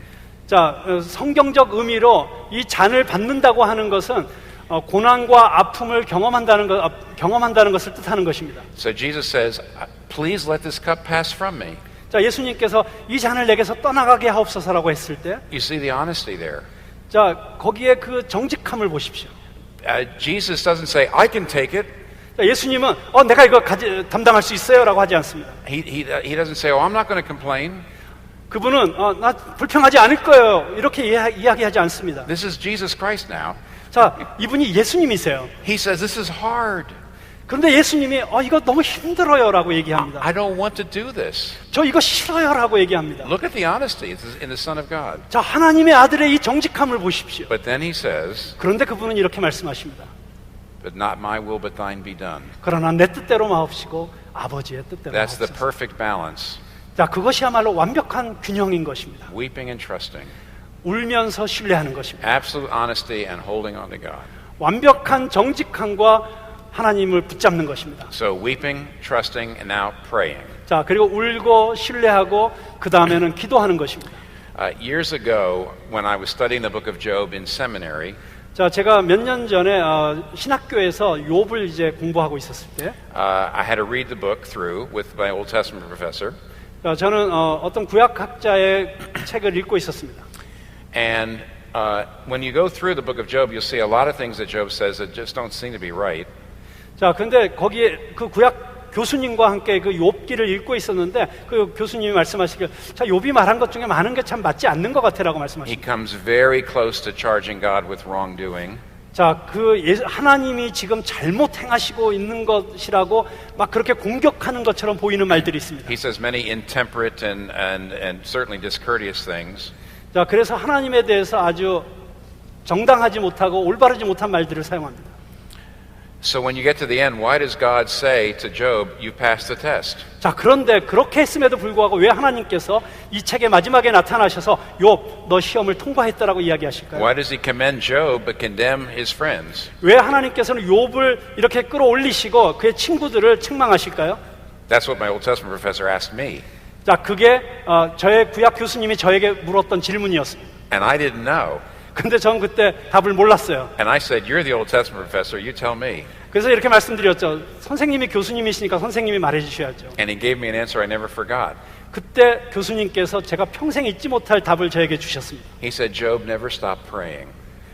자, 성경적 의미로 이 잔을 받는다고 하는 것은 고난과 아픔을 경험한다는 것을 뜻하는 것입니다. So Jesus says, please let this cup pass from me. 자, 예수님께서 이 잔을 내게서 떠나가게 하옵소서라고 했을 때, You see the honesty there. 자, 거기에 그 정직함을 보십시오. Jesus doesn't say, I can take it. 자, 예수님은 내가 이거 담당할 수 있어요라고 하지 않습니다. He doesn't say, oh, I'm not going to complain. 그분은 나 불평하지 않을 거예요 이렇게 이야기하지 않습니다. This is Jesus Christ now. 자, 이분이 예수님이세요. He says, this is hard. 그런데 예수님이 이거 너무 힘들어요라고 얘기합니다. I don't want to do this. 저 이거 싫어요라고 얘기합니다. Look at the honesty in the Son of God. 자, 하나님의 아들의 이 정직함을 보십시오. But then he says, 그런데 그분은 이렇게 말씀하십니다. but not my will, but thine be done. 그러나 내 뜻대로 마옵시고 아버지의 뜻대로 That's the 마옵소서. perfect balance. 자, 그것이야말로 완벽한 균형인 것입니다. Weeping and trusting. 울면서 신뢰하는 것입니다. Absolute honesty and holding on to God. 완벽한 정직함과 하나님을 붙잡는 것입니다. So weeping, trusting, and now praying. 자, 그리고 울고 신뢰하고 그 다음에는 기도하는 것입니다. Years ago, when I was studying the book of Job in seminary, 자, 제가 몇 년 전에 신학교에서 욥을 이제 공부하고 있었을 때, I had to read the book through with my Old Testament professor. 저는 어떤 구약학자의 책을 읽고 있었습니다. And when you go through the book of Job, you'll see a lot of things that Job says that just don't seem to be right. 자, 근데 거기에 그 구약 교수님과 함께 그 욥기를 읽고 있었는데 그 교수님이 말씀하시길, 자, 욥이 말한 것 중에 많은 게 참 맞지 않는 것 같아라고 He 말씀하십니다. comes very close to charging God with wrongdoing. 자, 하나님이 지금 잘못 행하시고 있는 것이라고 막 그렇게 공격하는 것처럼 보이는 말들이 있습니다. He says many intemperate and certainly discourteous things. 자, 그래서 하나님에 대해서 아주 정당하지 못하고 올바르지 못한 말들을 사용합니다. So when you get to the end, why does God say to Job, you passed the test? 자, 그런데 그렇게 했음에도 불구하고 왜 하나님께서 이 책의 마지막에 나타나셔서 욥, 너 시험을 통과했다라고 이야기하실까요? Why does he commend Job but condemn his friends? 왜 하나님께서는 욥을 이렇게 끌어올리시고 그의 친구들을 책망하실까요? That's what my Old Testament professor asked me. 자, 그게 저의 구약 교수님이 저에게 물었던 질문이었습니다. And I didn't know. 근데 전 그때 답을 몰랐어요. And I said, you're the Old Testament professor, you tell me. 그래서 이렇게 말씀드렸죠. 선생님이 교수님이시니까 선생님이 말해주셔야죠. And he gave me an answer I never forgot. 그때 교수님께서 제가 평생 잊지 못할 답을 저에게 주셨습니다. He said, Job never stopped praying.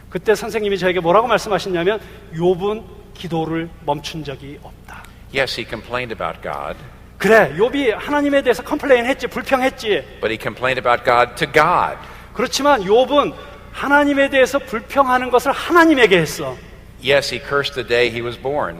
그때 선생님이 저에게 뭐라고 말씀하셨냐면 욥은 기도를 멈춘 적이 없다. Yes, he complained about God, 그래, 욥이 하나님에 대해서 컴플레인했지, 불평했지. but he complained about God to God. 그렇지만 욥은 하나님에 대해서 불평하는 것을 하나님에게 했어. Yes, he cursed the day he was born.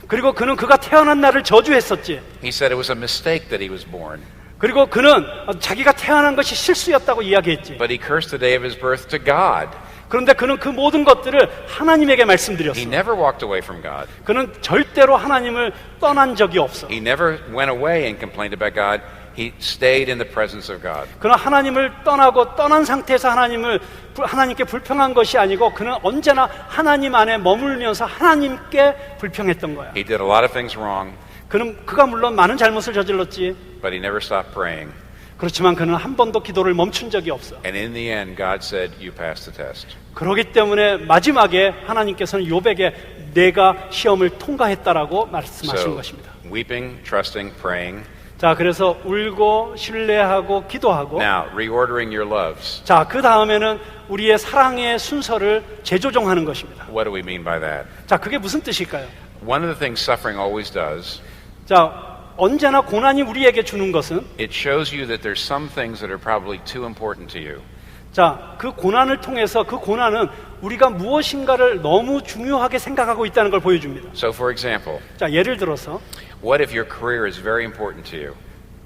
그리고 그는 그가 태어난 날을 저주했었지. He said it was a mistake that he was born. 그리고 그는 자기가 태어난 것이 실수였다고 이야기했지. But he cursed the day of his birth to God. 그런데 그는 그 모든 것들을 하나님에게 He 말씀드렸어. never walked away from God. 그는 절대로 하나님을 떠난 적이 없어. He never went away and complained about God. He stayed in the presence of God. 그는 하나님을 떠난 상태에서 하나님께 불평한 것이 아니고 그는 언제나 하나님 안에 머물면서 하나님께 불평했던 거야. He did a lot of things wrong, 그가 물론 많은 잘못을 저질렀지. but he never stopped praying. 그렇지만 그는 한 번도 기도를 멈춘 적이 없어. And in the end, God said, you passed the test. 그렇기 때문에 마지막에 하나님께서는 욥에게 내가 시험을 통과했다라고 말씀하신 So, 것입니다. weeping, trusting, praying. 자, 그래서 울고 신뢰하고 기도하고. Now, reordering your loves. 자, 그 다음에는 우리의 사랑의 순서를 재조정하는 것입니다. What do we mean by that? 자, 그게 무슨 뜻일까요? One of the things suffering always does, 자, 언제나 고난이 우리에게 주는 것은, it shows you that there's some things that are probably too important to you. 자, 그 고난을 통해서 그 고난은 우리가 무엇인가를 너무 중요하게 생각하고 있다는 걸 보여줍니다. So, for example, 자, 예를 들어서, what if your career is very important to you?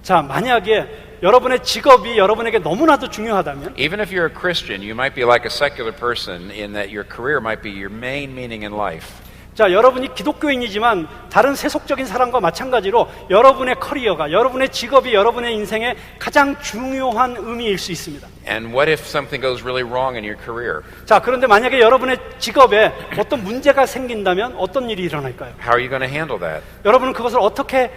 자, 만약에 여러분의 직업이 여러분에게 너무나도 중요하다면, Even if you're a Christian, you might be like a secular person in that your career might be your main meaning in life. 자, 여러분이 기독교인이지만 다른 세속적인 사람과 마찬가지로 여러분의 커리어가, 여러분의 직업이 여러분의 인생의 가장 중요한 의미일 수 있습니다. And what if something goes really wrong in your career? 자, 그런데 만약에 여러분의 직업에 어떤 문제가 생긴다면 어떤 일이 일어날까요? How are you going to handle that? 여러분은 그것을 어떻게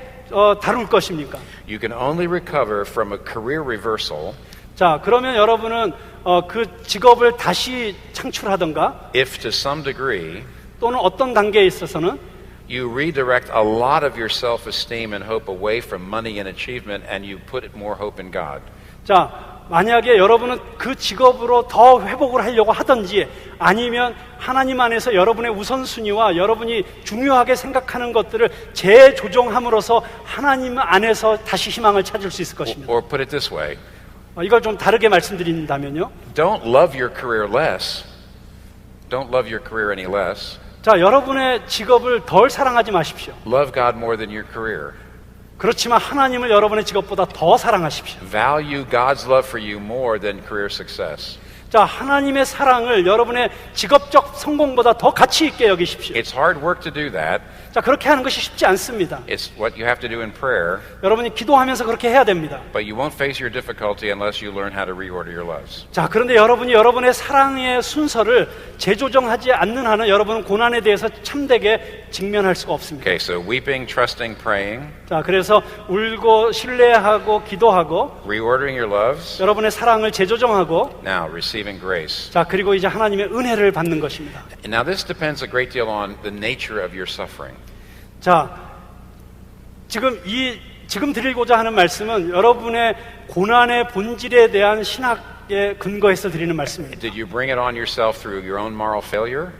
다룰 것입니까? You can only recover from a career reversal 자, 그러면 여러분은 그 직업을 다시 창출하던가 if to some degree 또는 어떤 단계에 있어서는 you redirect a lot of your self-esteem and hope away from money and achievement and you put more hope in God. 자, 만약에 여러분은 그 직업으로 더 회복을 하려고 하든지 아니면 하나님 안에서 여러분의 우선순위와 여러분이 중요하게 생각하는 것들을 재조정함으로써 하나님 안에서 다시 희망을 찾을 수 있을 것입니다. Or put it this way, 이걸 좀 다르게 말씀드린다면요. don't love your career less. Don't love your career any less. 자, 여러분의 직업을 덜 사랑하지 마십시오. Love God more than your career. 그렇지만 하나님을 여러분의 직업보다 더 사랑하십시오. Value God's love for you more than career success. 자, 자, 하나님의 사랑을 여러분의 직업적 성공보다 더 가치 있게 여기십시오. It's hard work to do that. 자, 그렇게 하는 것이 쉽지 않습니다. It's what you have to do in prayer. 여러분이 기도하면서 그렇게 해야 됩니다. But you won't face your difficulty unless you learn how to reorder your loves. 자, 그런데 여러분이 여러분의 사랑의 순서를 재조정하지 않는 한은 여러분은 고난에 대해서 참되게 직면할 수가 없습니다. Okay, so weeping, trusting, praying, 자, 그래서 울고 신뢰하고 기도하고 reordering your loves. 여러분의 사랑을 재조정하고 Now, receiving grace. 자, 그리고 이제 하나님의 은혜를 받는 것입니다. And now this depends a great deal on the nature of your suffering. 자, 지금 드리고자 하는 말씀은 여러분의 고난의 본질에 대한 신학의 근거에서 드리는 말씀입니다. Did you bring it on yourself through your own moral failure?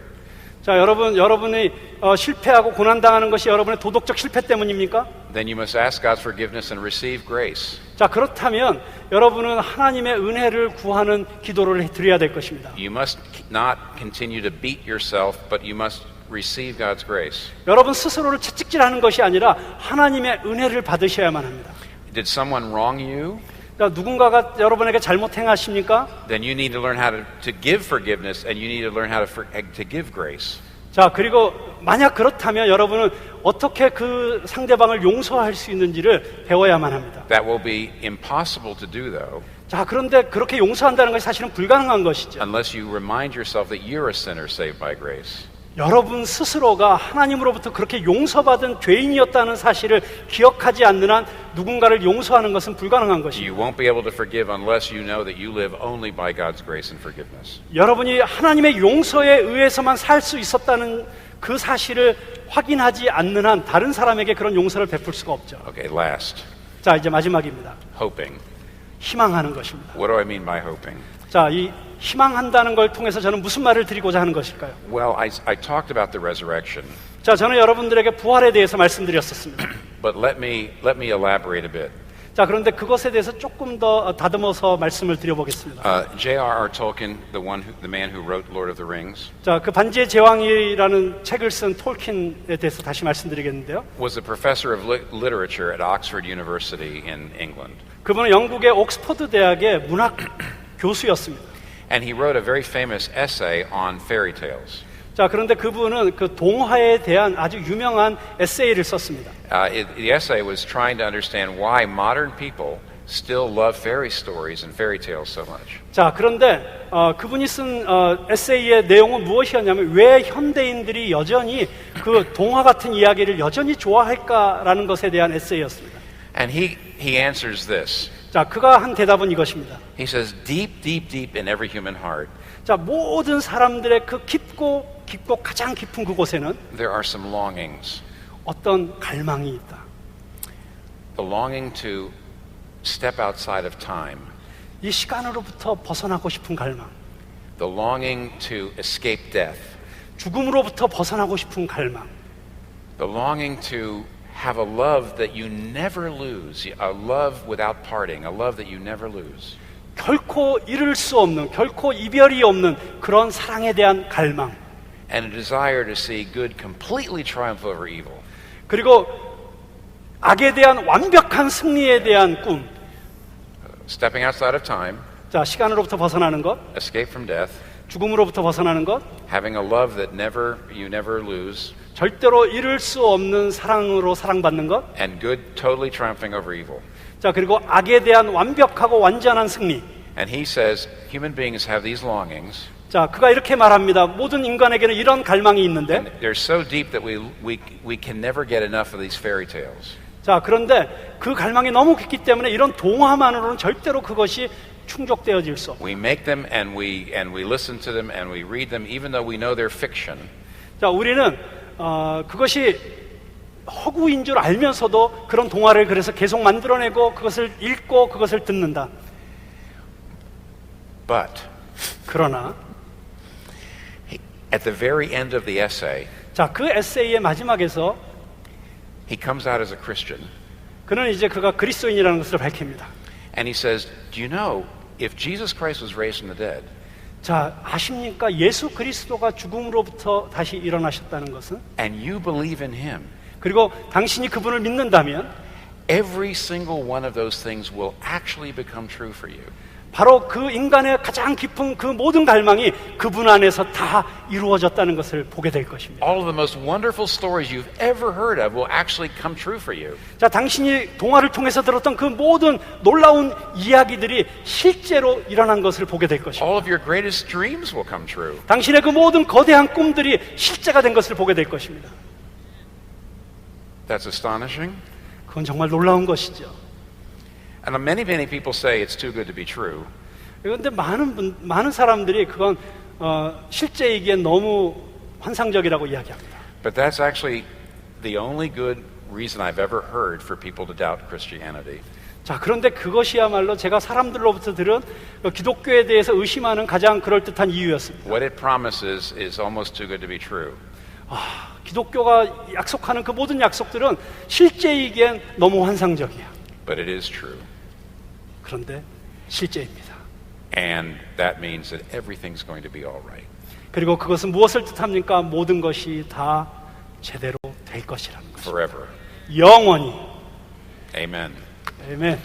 자, 여러분이 실패하고 고난당하는 것이 여러분의 도덕적 실패 때문입니까? Then you must ask God's forgiveness and receive grace. 자, 그렇다면 여러분은 하나님의 은혜를 구하는 기도를 드려야 될 것입니다. You must not continue to beat yourself, but you must receive God's grace. 여러분 스스로를 채찍질하는 것이 아니라 하나님의 은혜를 받으셔야만 합니다. Did someone wrong you? 자, 누군가가 여러분에게 잘못 행하십니까? Then you need to learn how to give forgiveness, and you need to learn how to give grace. 자, 그리고 만약 그렇다면 여러분은 어떻게 그 상대방을 용서할 수 있는지를 배워야만 합니다. That will be impossible to do, though, 자, 그런데 그렇게 용서한다는 것이 사실은 불가능한 것이죠. unless you remind yourself that you're a sinner saved by grace. 여러분 스스로가 하나님으로부터 그렇게 용서받은 죄인이었다는 사실을 기억하지 않는 한 누군가를 용서하는 것은 불가능한 것입니다. You won't be able to forgive unless you know that you live only by God's grace and forgiveness. 여러분이 하나님의 용서에 의해서만 살 수 있었다는 그 사실을 확인하지 않는 한 다른 사람에게 그런 용서를 베풀 수가 없죠. Okay, last, 자, 이제 마지막입니다. hoping. 희망하는 것입니다. What do I mean by hoping? 자, 이 희망한다는 걸 통해서 저는 무슨 말을 드리고자 하는 것일까요? Well, I talked about the resurrection, 자, 저는 여러분들에게 부활에 대해서 말씀드렸었습니다. but let me elaborate a bit. 자, 그런데 그것에 대해서 조금 더 다듬어서 말씀을 드려보겠습니다. J.R.R. Tolkien, the man who wrote Lord of the Rings, 자, 그 반지의 제왕이라는 책을 쓴 톨킨에 대해서 다시 말씀드리겠는데요. was a professor of literature at Oxford University in England. 그분은 영국의 옥스퍼드 대학의 문학 교수였습니다. And he wrote a very famous essay on fairy tales. 자, 그런데 그분은 그 동화에 대한 아주 유명한 에세이를 썼습니다. The essay was trying to understand why modern people still love fairy stories and fairy tales so much. 자, 그런데 그분이 쓴 에세이의 내용은 무엇이었냐면 왜 현대인들이 여전히 그 동화 같은 이야기를 여전히 좋아할까라는 것에 대한 에세이였습니다. And he answers this. 자, 그가 한 대답은 이것입니다. He says, deep, deep, deep in every human heart, 자, 모든 사람들의 그 깊고 가장 깊은 그곳에는 there are some longings. 어떤 갈망이 있다. The longing to step outside of time. 이 시간으로부터 벗어나고 싶은 갈망. The longing to escape death. 죽음으로부터 벗어나고 싶은 갈망. The longing to have a love that you never lose, a love without parting, a love that you never lose. 결코 잃을 수 없는, 결코 이별이 없는 그런 사랑에 대한 갈망. And a desire to see good completely triumph over evil. 그리고 악에 대한 완벽한 승리에 대한 꿈. Stepping outside of time, 자, 시간으로부터 벗어나는 것, escape from death, 죽음으로부터 벗어나는 것, having a love that you never lose, 절대로 잃을 수 없는 사랑으로 사랑받는 것, and good totally triumphing over evil. 자, 그리고 악에 대한 완벽하고 완전한 승리. And he says human beings have these longings. 자, 그가 이렇게 말합니다. 모든 인간에게는 이런 갈망이 있는데, And they're so deep that we can never get enough of these fairy tales. 자, 그런데 그 갈망이 너무 깊기 때문에 이런 동화만으로는 절대로 그것이 충족되어질 수 없어요. We make them and we listen to them and we read them even though we know they're fiction. 자, 우리는 그것이 허구인 줄 알면서도 그런 동화를 그래서 계속 만들어내고 그것을 읽고 그것을 듣는다. But 그러나 at the very end of the essay, 자, 그 에세이의 마지막에서 he comes out as a Christian. 그는 이제 그가 그리스도인이라는 것을 밝힙니다. And he says, do you know if Jesus Christ was raised from the dead, 자, 아십니까? 예수 그리스도가 죽음으로부터 다시 일어나셨다는 것은, and you believe in him, 그리고 당신이 그분을 믿는다면 every single one of those things will actually become true for you. 바로 그 인간의 가장 깊은 그 모든 갈망이 그분 안에서 다 이루어졌다는 것을 보게 될 것입니다. All of the most wonderful stories you've ever heard of will actually come true for you. 자, 당신이 동화를 통해서 들었던 그 모든 놀라운 이야기들이 실제로 일어난 것을 보게 될 것입니다. All of your greatest dreams will come true. 당신의 그 모든 거대한 꿈들이 실제가 된 것을 보게 될 것입니다. That's astonishing. 그건 정말 놀라운 것이죠. And many people say it's too good to be true. 그런데 많은 사람들이 그건 실제이기엔 너무 환상적이라고 이야기합니다. But that's actually the only good reason I've ever heard for people to doubt Christianity. 자, 그런데 그것이야말로 제가 사람들로부터 들은 기독교에 대해서 의심하는 가장 그럴듯한 이유였습니다. What it promises is almost too good to be true. 기독교가 약속하는 그 모든 약속들은 실제이기엔 너무 환상적이야. But it is true. 그런데 실제입니다. And that means that everything's going to be all right. 그리고 그것은 무엇을 뜻합니까? 모든 것이 다 제대로 될 것이라는 것입니다. Forever. 영원히. Amen. 아멘.